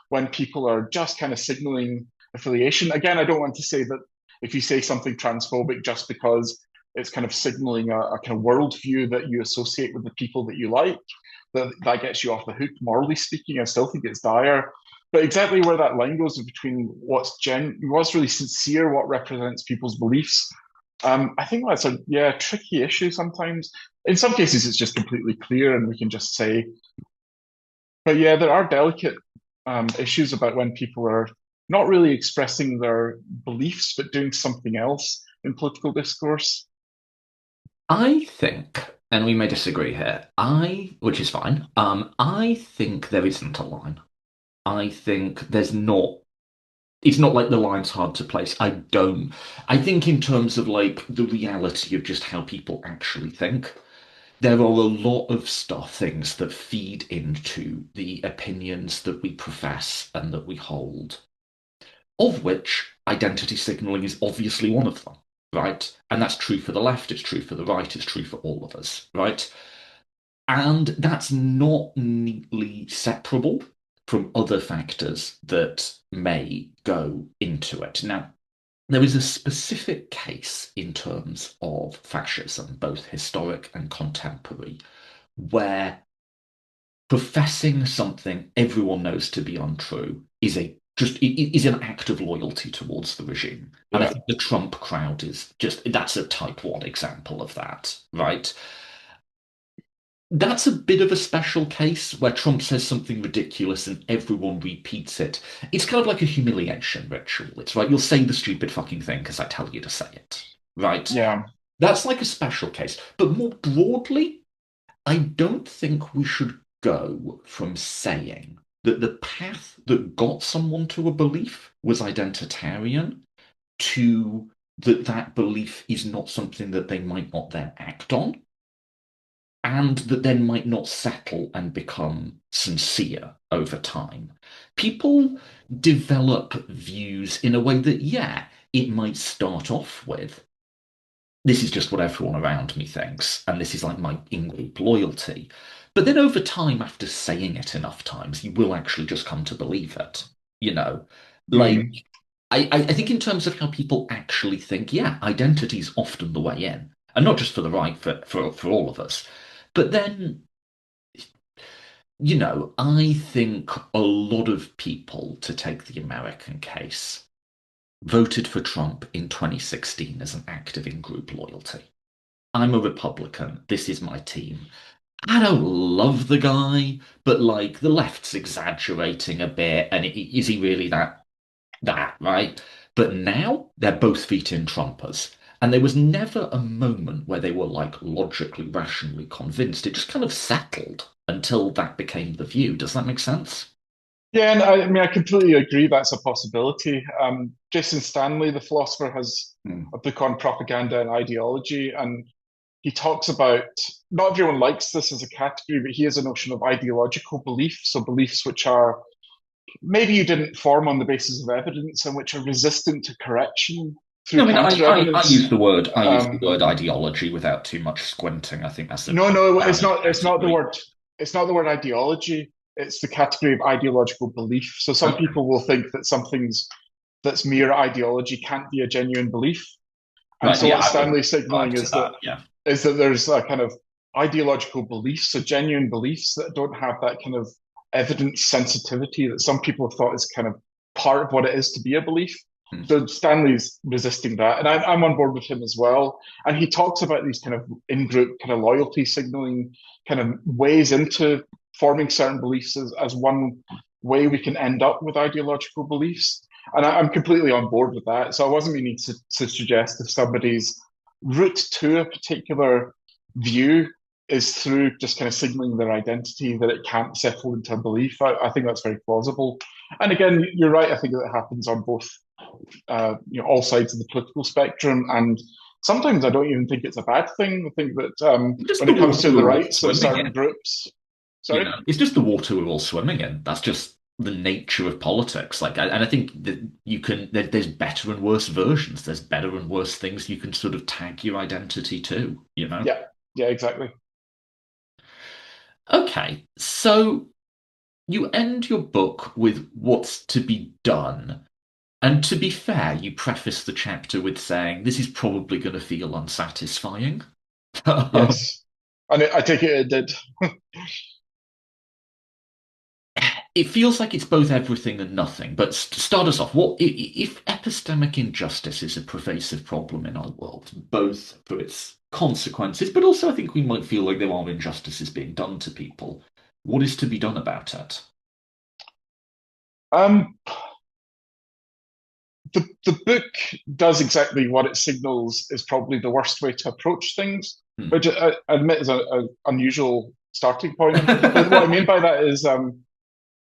when people are just kind of signaling affiliation. Again, I don't want to say that if you say something transphobic just because it's kind of signaling a kind of worldview that you associate with the people that you like, that gets you off the hook, morally speaking. I still think it's dire. But exactly where that line goes between what's really sincere, what represents people's beliefs, I think that's a tricky issue sometimes. In some cases, it's just completely clear, and we can just say. But yeah, there are delicate issues about when people are not really expressing their beliefs, but doing something else in political discourse. I think, and we may disagree here, which is fine, I think there isn't a line. I think there's not, it's not like the line's hard to place. I think in terms of like the reality of just how people actually think, there are a lot of things that feed into the opinions that we profess and that we hold, of which identity signaling is obviously one of them, right? And that's true for the left, it's true for the right, it's true for all of us, right? And that's not neatly separable from other factors that may go into it. Now, there is a specific case in terms of fascism, both historic and contemporary, where professing something everyone knows to be untrue is an act of loyalty towards the regime. And I Yeah, think the Trump crowd is just that's a type one example of that, right? That's a bit of a special case where Trump says something ridiculous and everyone repeats it. It's kind of like a humiliation ritual. It's right, you'll say the stupid fucking thing because I tell you to say it, right? yeah, That's like a special case. But more broadly, I don't think we should go from saying that the path that got someone to a belief was identitarian to that belief is not something that they might not then act on and that then might not settle and become sincere over time. People develop views in a way that, yeah, it might start off with this is just what everyone around me thinks, and this is like my in-group loyalty. But then over time, after saying it enough times, you will actually just come to believe it. You know, like mm, I think in terms of how people actually think, yeah, identity is often the way in, and not just for the right, for all of us. But then, I think a lot of people, to take the American case, voted for Trump in 2016 as an act of in-group loyalty. I'm a Republican. This is my team. I don't love the guy, but like the left's exaggerating a bit, and is he really that right? But now they're both feet in Trumpers, and there was never a moment where they were like logically, rationally convinced. It just kind of settled until that became the view. Does that make sense? yeah. And I mean, I completely agree that's a possibility. Jason Stanley, the philosopher, has Hmm. a book on propaganda and ideology, and he talks about not everyone likes this as a category, but he has a notion of ideological belief. So beliefs which are maybe you didn't form on the basis of evidence and which are resistant to correction I through mean, counter evidence. I use the Um, word ideology without too much squinting. I think that's a no, no, it's valid not. It's not the category. word. It's not the word ideology. It's the category of ideological belief. So some Okay. people will think that something's that's mere ideology can't be a genuine belief. And Right. so Yeah, what I would Stanley's signaling subscribe to that. Yeah. is that there's a kind of ideological beliefs, so genuine beliefs that don't have that kind of evidence sensitivity that some people have thought is kind of part of what it is to be a belief. Hmm. So Stanley's resisting that, and I'm on board with him as well. And he talks about these kind of in-group kind of loyalty signaling kind of ways into forming certain beliefs as one way we can end up with ideological beliefs. And I'm completely on board with that. So I wasn't meaning to suggest if somebody's route to a particular view is through just kind of signaling their identity that it can't settle into a belief. I think that's very plausible. And again, you're right. I think that happens on both, all sides of the political spectrum. And sometimes I don't even think it's a bad thing. I think that Just when the it comes water to the we're all rights of swimming certain in. groups, You sorry. know, it's just the water we're all swimming in. That's just the nature of politics. And I think that there's better and worse versions. There's better and worse things you can sort of tag your identity to, you know? Yeah, yeah, exactly. Okay, so you end your book with what's to be done. And to be fair, you preface the chapter with saying this is probably going to feel unsatisfying. Yes. And I take it it did. it feels like it's both everything and nothing. But start us off. If epistemic injustice is a pervasive problem in our world, both for its consequences, but also I think we might feel like there are injustices being done to people. What is to be done about it? Um, the book does exactly what it signals is probably the worst way to approach things, Hmm. which I admit is an unusual starting point. But what I mean by that is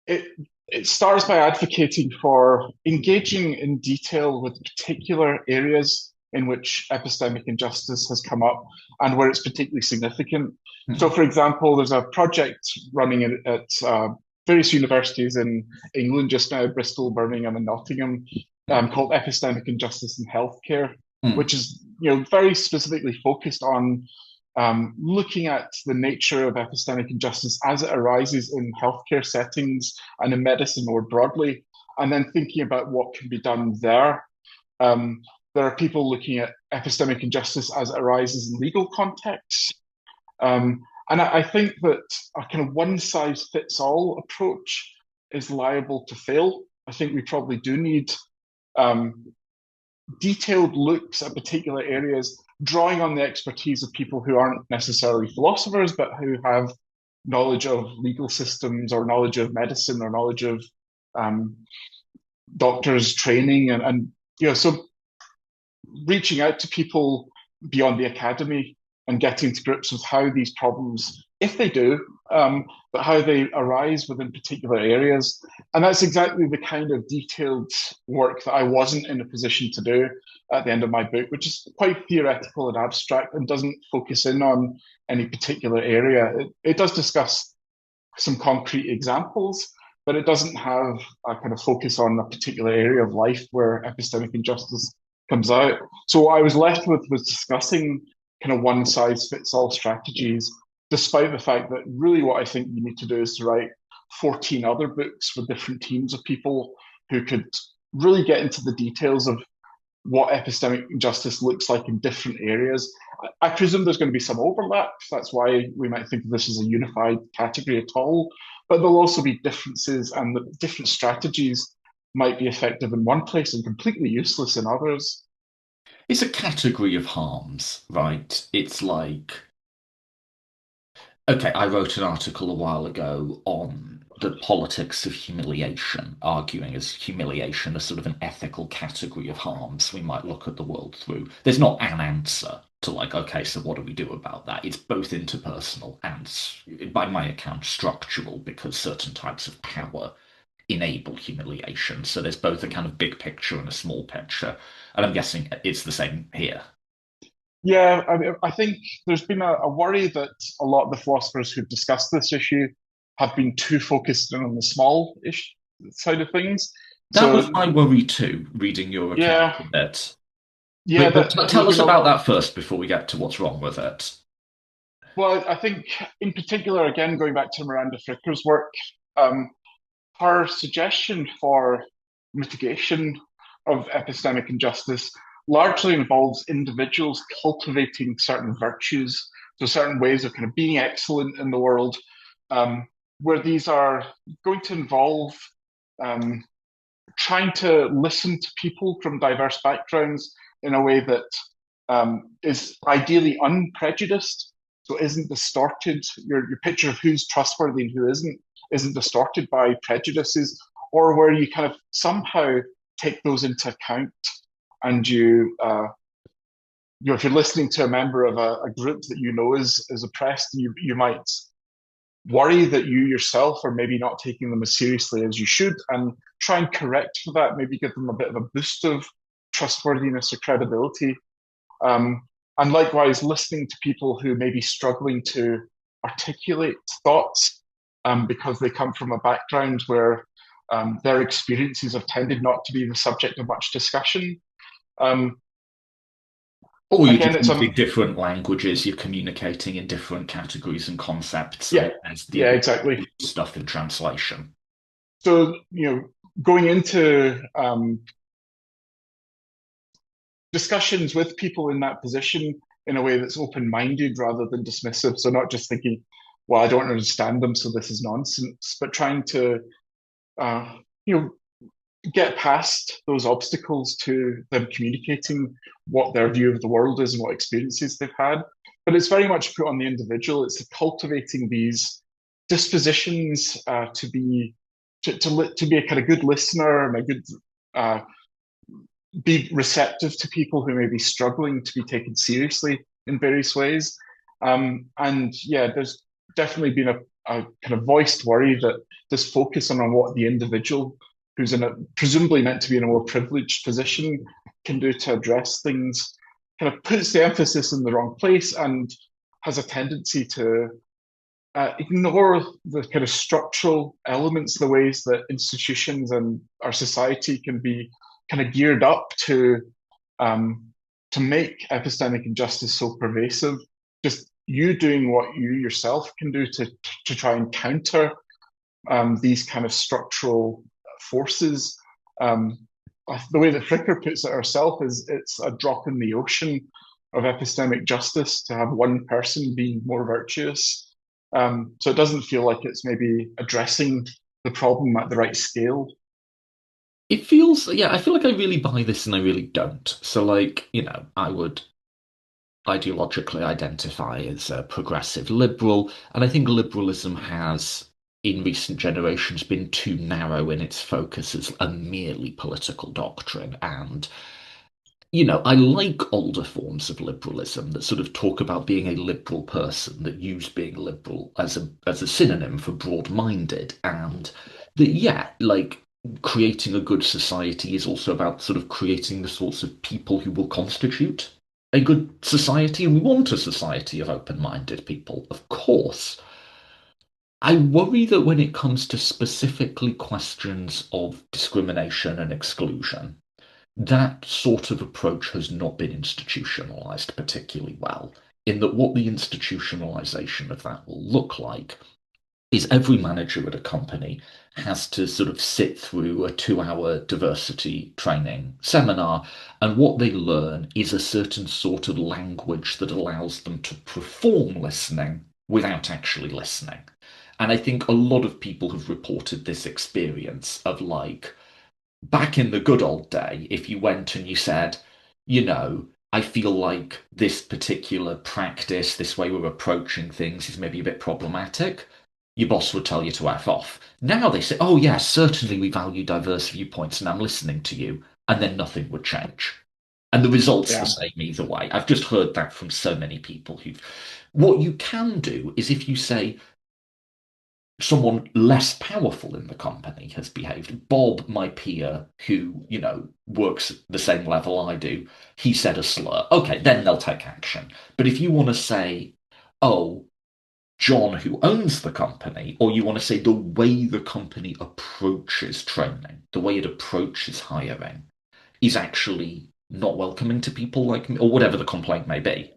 it it starts by advocating for engaging in detail with particular areas in which epistemic injustice has come up and where it's particularly significant. So, Hmm. for example, there's a project running at various universities in England just now, Bristol, Birmingham, and Nottingham, Hmm. called Epistemic Injustice in Healthcare, Hmm. which is very specifically focused on looking at the nature of epistemic injustice as it arises in healthcare settings and in medicine more broadly, and then thinking about what can be done there. Um, there are people looking at epistemic injustice as it arises in legal contexts. And I think that a kind of one size fits all approach is liable to fail. I think we probably do need um, detailed looks at particular areas, drawing on the expertise of people who aren't necessarily philosophers, but who have knowledge of legal systems or knowledge of medicine or knowledge of um, doctors' training, and so reaching out to people beyond the academy and getting to grips with how these problems, if they do, but how they arise within particular areas. And that's exactly the kind of detailed work that I wasn't in a position to do at the end of my book, which is quite theoretical and abstract and doesn't focus in on any particular area. It does discuss some concrete examples, but it doesn't have a kind of focus on a particular area of life where epistemic injustice comes out. So what I was left with was discussing kind of one size fits all strategies, despite the fact that really what I think you need to do is to write 14 other books with different teams of people who could really get into the details of what epistemic justice looks like in different areas. I presume there's going to be some overlap. That's why we might think of this as a unified category at all. But there'll also be differences, and the different strategies might be effective in one place and completely useless in others. It's a category of harms, right? It's like, okay, I wrote an article a while ago on the politics of humiliation, arguing as humiliation as sort of an ethical category of harms we might look at the world through. There's not an answer to like, okay, so what do we do about that? It's both interpersonal and, by my account, structural because certain types of power enable humiliation. So there's both a kind of big picture and a small picture. And I'm guessing it's the same here. Yeah, I mean, I think there's been a worry that a lot of the philosophers who've discussed this issue have been too focused in on the small ish side of things. That was So my worry too, reading your account yeah, of it. yeah, But that there's tell us been a about that first before we get to what's wrong with it. well, I think in particular, again, going back to Miranda Fricker's work, um, her suggestion for mitigation of epistemic injustice largely involves individuals cultivating certain virtues, so certain ways of kind of being excellent in the world, um, where these are going to involve um, trying to listen to people from diverse backgrounds in a way that is ideally unprejudiced, so isn't distorted. Your picture of who's trustworthy and who isn't distorted by prejudices, or where you kind of somehow take those into account and if you're listening to a member of a group that you know is oppressed, you might worry that you yourself are maybe not taking them as seriously as you should and try and correct for that, maybe give them a bit of a boost of trustworthiness or credibility. And likewise, listening to people who may be struggling to articulate thoughts because they come from a background where their experiences have tended not to be the subject of much discussion. Um, Or you're again, just it's using different languages, you're communicating in different categories and concepts, yeah, and there's the yeah, ability to exactly. do stuff in translation. So going into discussions with people in that position in a way that's open-minded rather than dismissive. So not just thinking, well, I don't understand them, so this is nonsense, but trying to uh, you know, get past those obstacles to them communicating what their view of the world is and what experiences they've had. But it's very much put on the individual. It's cultivating these dispositions to be a kind of good listener and a good uh, be receptive to people who may be struggling to be taken seriously in various ways. And yeah, there's definitely been a kind of voiced worry that this focus on what the individual who's in a presumably meant to be in a more privileged position can do to address things kind of puts the emphasis in the wrong place and has a tendency to ignore the kind of structural elements, the ways that institutions and our society can be kind of geared up um, to make epistemic injustice so pervasive. Just you doing what you yourself can do to try and counter these kind of structural forces. Um, the way that Fricker puts it herself is it's a drop in the ocean of epistemic justice to have one person being more virtuous. So it doesn't feel like it's maybe addressing the problem at the right scale. It feels, yeah, I feel like I really buy this and I really don't. So, like, I would ideologically identify as a progressive liberal, and I think liberalism has, in recent generations, been too narrow in its focus as a merely political doctrine. And I like older forms of liberalism that sort of talk about being a liberal person, that use being liberal as a synonym for broad-minded, and that yeah, like creating a good society is also about sort of creating the sorts of people who will constitute a good society, and we want a society of open-minded people, of course. I worry that when it comes to specifically questions of discrimination and exclusion, that sort of approach has not been institutionalized particularly well, in that what the institutionalization of that will look like is every manager at a company has to sort of sit through a 2 hour diversity training seminar, and what they learn is a certain sort of language that allows them to perform listening without actually listening. And I think a lot of people have reported this experience of like, back in the good old day, if you went and you said, I feel like this particular practice, this way we're approaching things is maybe a bit problematic, your boss would tell you to F off. Now they say, oh, yes, certainly we value diverse viewpoints and I'm listening to you, and then nothing would change. And the result's the Yeah, same either way. I've just heard that from so many people who've. What you can do is if you say, someone less powerful in the company has behaved. Bob, my peer, who, works the same level I do, he said a slur. Okay, then they'll take action. But if you want to say, oh, John, who owns the company, or you want to say the way the company approaches training, the way it approaches hiring, is actually not welcoming to people like me, or whatever the complaint may be.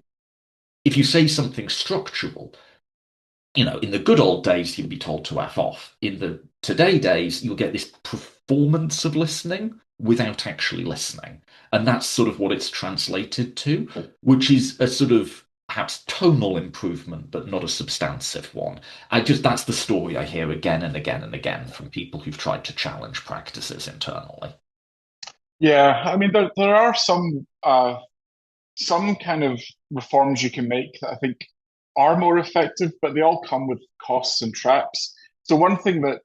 If you say something structural, in the good old days, you'd be told to F off. In the today days, you'll get this performance of listening without actually listening. And that's sort of what it's translated to, which is a sort of perhaps tonal improvement, but not a substantive one. That's the story I hear again and again and again from people who've tried to challenge practices internally. yeah. I mean, there are some kind of reforms you can make that I think are more effective, but they all come with costs and traps. So one thing that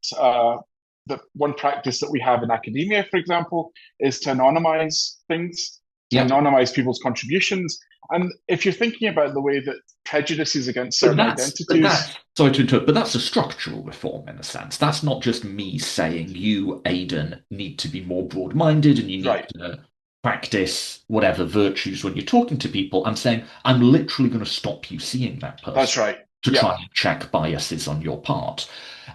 one practice that we have in academia, for example, is to anonymize things, to Yep. anonymize people's contributions. And if you're thinking about the way that prejudices against But certain that's but identities, that's sorry to interrupt, but that's a structural reform in a sense. That's not just me saying you, Aidan, need to be more broad-minded and you need right, to practice whatever virtues when you're talking to people. I'm saying I'm literally going to stop you seeing that that's person right. to Yeah, try and check biases on your part.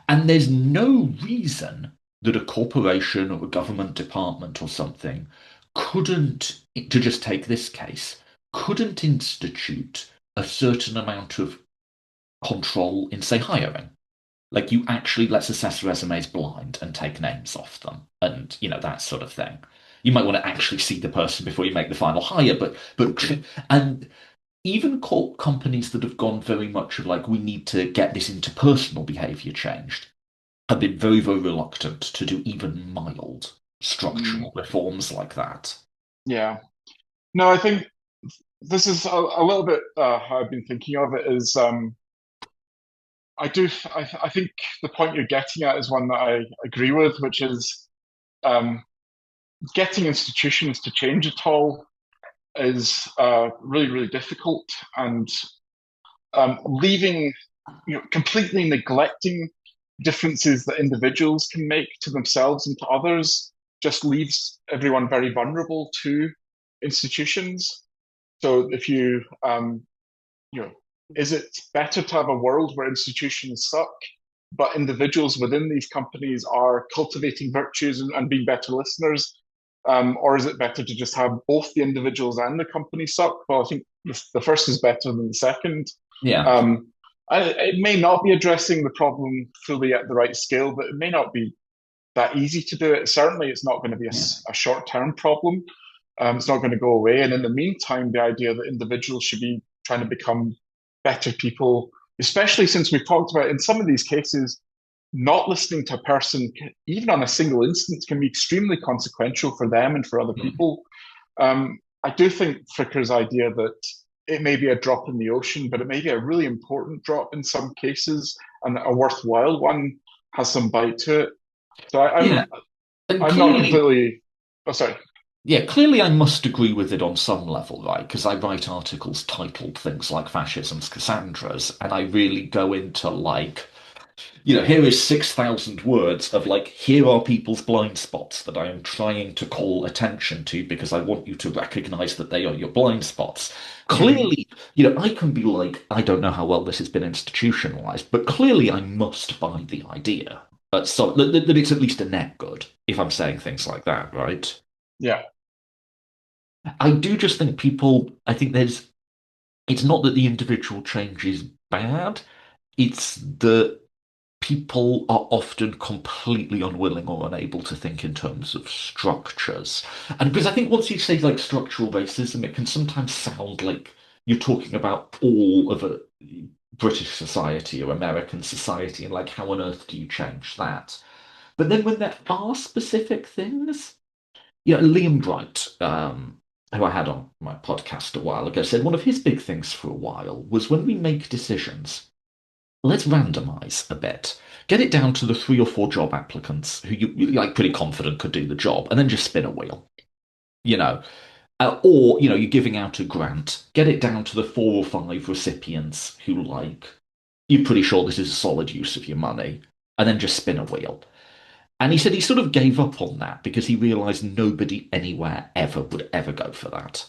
And there's no reason that a corporation or a government department or something couldn't, to just take this case, couldn't institute a certain amount of control in, say, hiring. Like you actually let's assess resumes blind and take names off them and, that sort of thing. You might want to actually see the person before you make the final hire, but and even companies that have gone very much of like we need to get this interpersonal behavior changed. have been very, very reluctant to do even mild Mm, structural reforms like that. yeah. No, I think this is a little bit how I've been thinking of it is I think the point you're getting at is one that I agree with, which is um, getting institutions to change at all is really, really difficult, and leaving, completely neglecting differences that individuals can make to themselves and to others just leaves everyone very vulnerable to institutions. So if you know, is it better to have a world where institutions suck, but individuals within these companies are cultivating virtues and being better listeners? Or is it better to just have both the individuals and the company suck? Well, I think the first is better than the second. Yeah, Um, it may not be addressing the problem fully at the right scale, but it may not be that easy to do it. Certainly, it's not going to be yeah, a short-term problem. It's not going to go away. And in the meantime, the idea that individuals should be trying to become better people, especially since we've talked about in some of these cases, not listening to a person, even on a single instance, can be extremely consequential for them and for other mm, people. I do think Fricker's idea that it may be a drop in the ocean, but it may be a really important drop in some cases and a worthwhile one has some bite to it. So yeah. And I'm not clearly, completely. Oh, sorry. yeah, clearly I must agree with it on some level, right? Because I write articles titled things like Fascism's Cassandras, and I really go into like, here is 6,000 words of like, here are people's blind spots that I am trying to call attention to because I want you to recognize that they are your blind spots. Mhm. Clearly, I can be like, I don't know how well this has been institutionalized, but clearly I must buy the idea. So that it's at least a net good if I'm saying things like that, right? Yeah. I do just think I think it's not that the individual change is bad, it's that people are often completely unwilling or unable to think in terms of structures. And because I think once you say like structural racism, it can sometimes sound like you're talking about all of a British society or American society and like how on earth do you change that? But then when there are specific things, Liam Bright, who I had on my podcast a while ago, said one of his big things for a while was when we make decisions, let's randomize a bit. Get it down to the 3 or 4 job applicants who you like pretty confident could do the job, and then just spin a wheel. You know, or you're giving out a grant. Get it down to the 4 or 5 recipients who you're pretty sure this is a solid use of your money, and then just spin a wheel. And he said he sort of gave up on that because he realized nobody anywhere ever would ever go for that.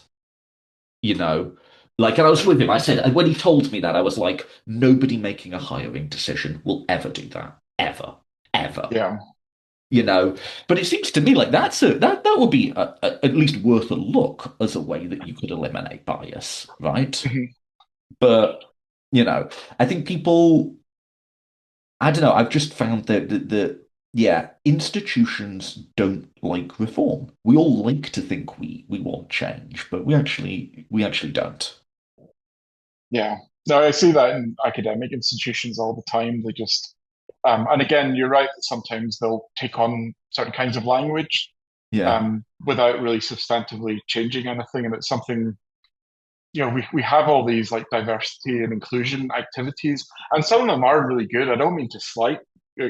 You know, and I was with him. I said, and when he told me that, I was like, nobody making a hiring decision will ever do that. Ever. Ever. Yeah. You know, but it seems to me like that would be at least worth a look as a way that you could eliminate bias, right? Mhm. But, you know, I think people I don't know. I've just found that yeah, institutions don't like reform. We all like to think we want change, but we actually don't. Yeah. No, I see that in academic institutions all the time. They just, and again, you're right that sometimes they'll take on certain kinds of language Yeah. without really substantively changing anything. And it's something, we have all these like diversity and inclusion activities, and some of them are really good. I don't mean to slight. uh,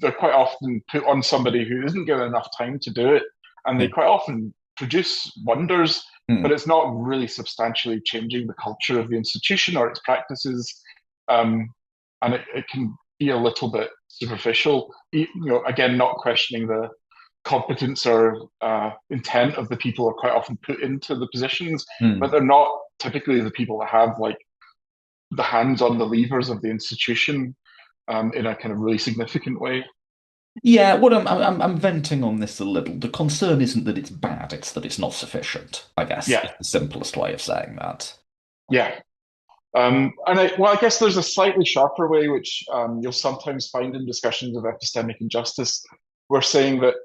They're quite often put on somebody who isn't given enough time to do it, and they Yeah. quite often produce wonders, but Hmm. it's not really substantially changing the culture of the institution or its practices. Um, and it can be a little bit superficial. Again, not questioning the competence or intent of the people who are quite often put into the positions, but Hmm. they're not typically the people that have like the hands on the levers of the institution in a kind of really significant way. Yeah, what I'm venting on this a little. The concern isn't that it's bad, it's that it's not sufficient, I guess, Yeah, is the simplest way of saying that. yeah. I guess there's a slightly sharper way, which you'll sometimes find in discussions of epistemic injustice. We're saying that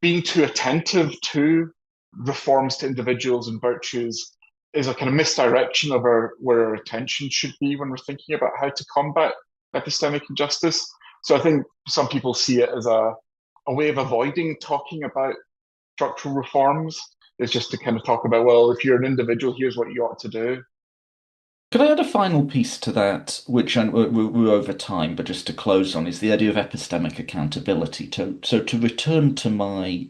being too attentive to reforms to individuals and virtues is a kind of misdirection of where our attention should be when we're thinking about how to combat epistemic injustice. So I think some people see it as a way of avoiding talking about structural reforms. Is just to kind of talk about, well, if you're an individual, here's what you ought to do. Could I add a final piece to that, which we're over time, but just to close on, is the idea of epistemic accountability. So to return to my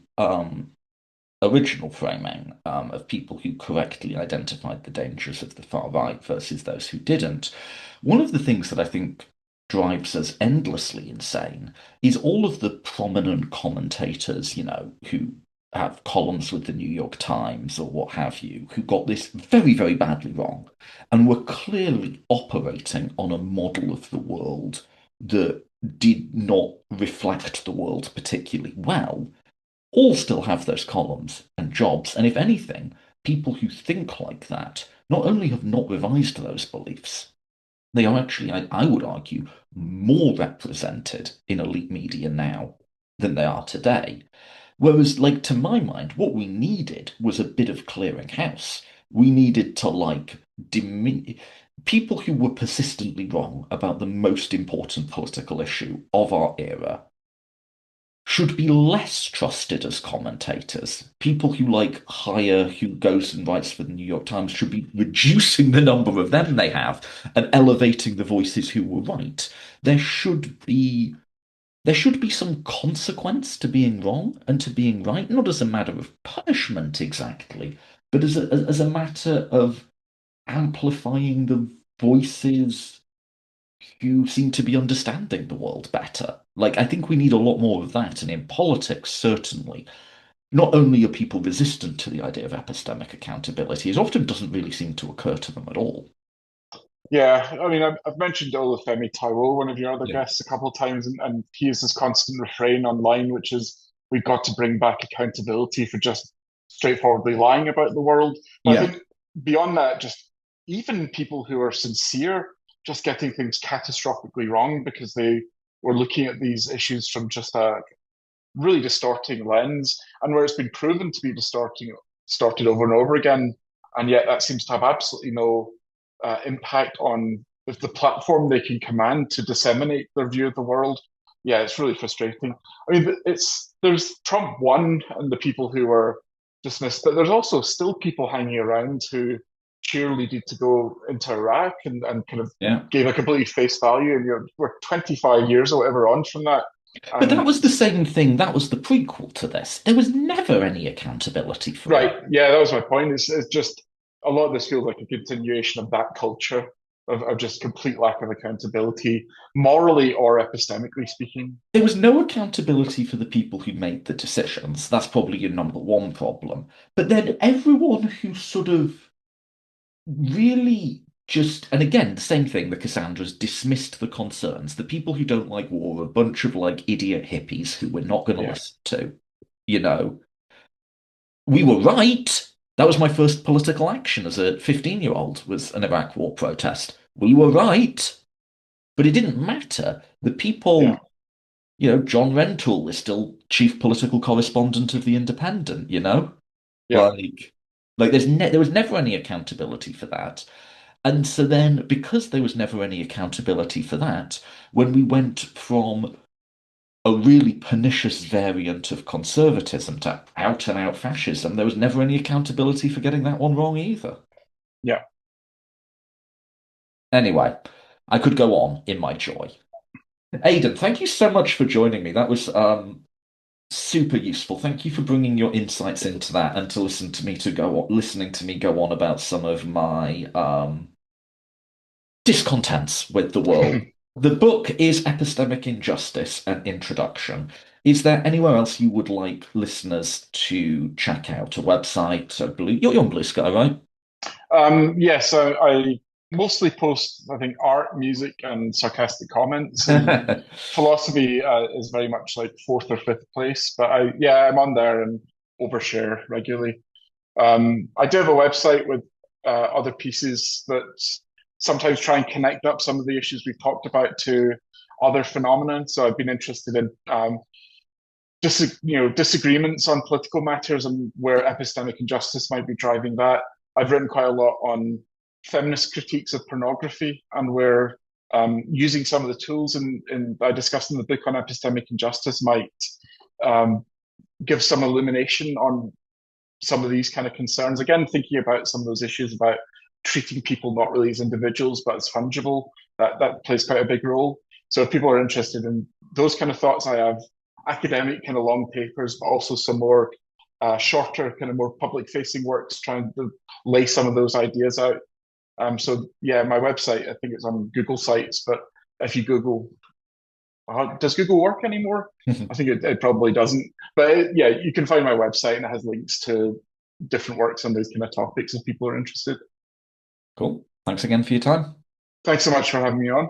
original framing of people who correctly identified the dangers of the far right versus those who didn't, one of the things that I think drives us endlessly insane is all of the prominent commentators, who have columns with the New York Times or what have you, who got this very, very badly wrong and were clearly operating on a model of the world that did not reflect the world particularly well, all still have those columns and jobs. And if anything, people who think like that not only have not revised those beliefs, they are actually, I would argue, more represented in elite media now than they are today. Whereas, like, to my mind, what we needed was a bit of clearing house. We needed to, like, diminish people who were persistently wrong about the most important political issue of our era should be less trusted as commentators. People who like hire, who goes and writes for the New York Times should be reducing the number of them they have and elevating the voices who were right. There should be there should be some consequence to being wrong and to being right, not as a matter of punishment exactly, but as a matter of amplifying the voices who seem to be understanding the world better. Like, I think we need a lot more of that. And in politics, certainly, not only are people resistant to the idea of epistemic accountability, it often doesn't really seem to occur to them at all. Yeah, I mean, I've mentioned Olufemi Taiwo, one of your other Yeah. guests, a couple of times, and he has this constant refrain online, which is we've got to bring back accountability for just straightforwardly lying about the world. But I Yeah. think beyond that, just even people who are sincere, just getting things catastrophically wrong because they were looking at these issues from just a really distorting lens, and where it's been proven to be distorted over and over again, and yet that seems to have absolutely no impact on the platform they can command to disseminate their view of the world. Yeah, it's really frustrating. I mean, there's Trump one and the people who were dismissed, but there's also still people hanging around who cheerleaded to go into Iraq and kind of Yeah. gave a completely face value. And we're 25 years or whatever on from that, But that and was the same thing. That was the prequel to this. There was never any accountability for it. right, yeah, that was my point. It's just a lot of this feels like a continuation of that culture of just complete lack of accountability, morally or epistemically speaking. There was no accountability for the people who made the decisions. That's probably your number one problem. But then everyone who sort of really just, and again, the same thing, the Cassandras dismissed the concerns. The people who don't like war are a bunch of like idiot hippies who we're not going to Yeah, listen to. You know, we were right. That was my first political action as a 15-year-old was an Iraq war protest. We were right, but it didn't matter. The yeah, people, John Rentoul is still chief political correspondent of The Independent, yeah, Like, there was never any accountability for that. And so then, because there was never any accountability for that, when we went from a really pernicious variant of conservatism to out and out fascism, there was never any accountability for getting that one wrong either. yeah. Anyway, I could go on in my joy. Aidan, thank you so much for joining me. That was super useful. Thank you for bringing your insights into that and to listening to me go on about some of my discontents with the world. The book is Epistemic Injustice: An Introduction. Is there anywhere else you would like listeners to check out? A website? You're on Blue Sky, right? Yes, I mostly post, I think, art, music, and sarcastic comments, and philosophy is very much like fourth or fifth place. But yeah, I'm on there and overshare regularly. I do have a website with other pieces that sometimes try and connect up some of the issues we've talked about to other phenomena. So I've been interested in disagreements on political matters and where epistemic injustice might be driving that. I've written quite a lot on feminist critiques of pornography and where using some of the tools I discussed in the book on epistemic injustice might um, give some illumination on some of these kind of concerns. Again, thinking about some of those issues about treating people not really as individuals but as fungible, that plays quite a big role. So if people are interested in those kind of thoughts, I have academic kind of long papers, but also some more shorter, kind of more public facing works trying to lay some of those ideas out. So yeah, my website, I think it's on Google Sites, but if you Google, does Google work anymore? I think it probably doesn't. But yeah, you can find my website and it has links to different works on those kind of topics if people are interested. Cool. Thanks again for your time. Thanks so much for having me on.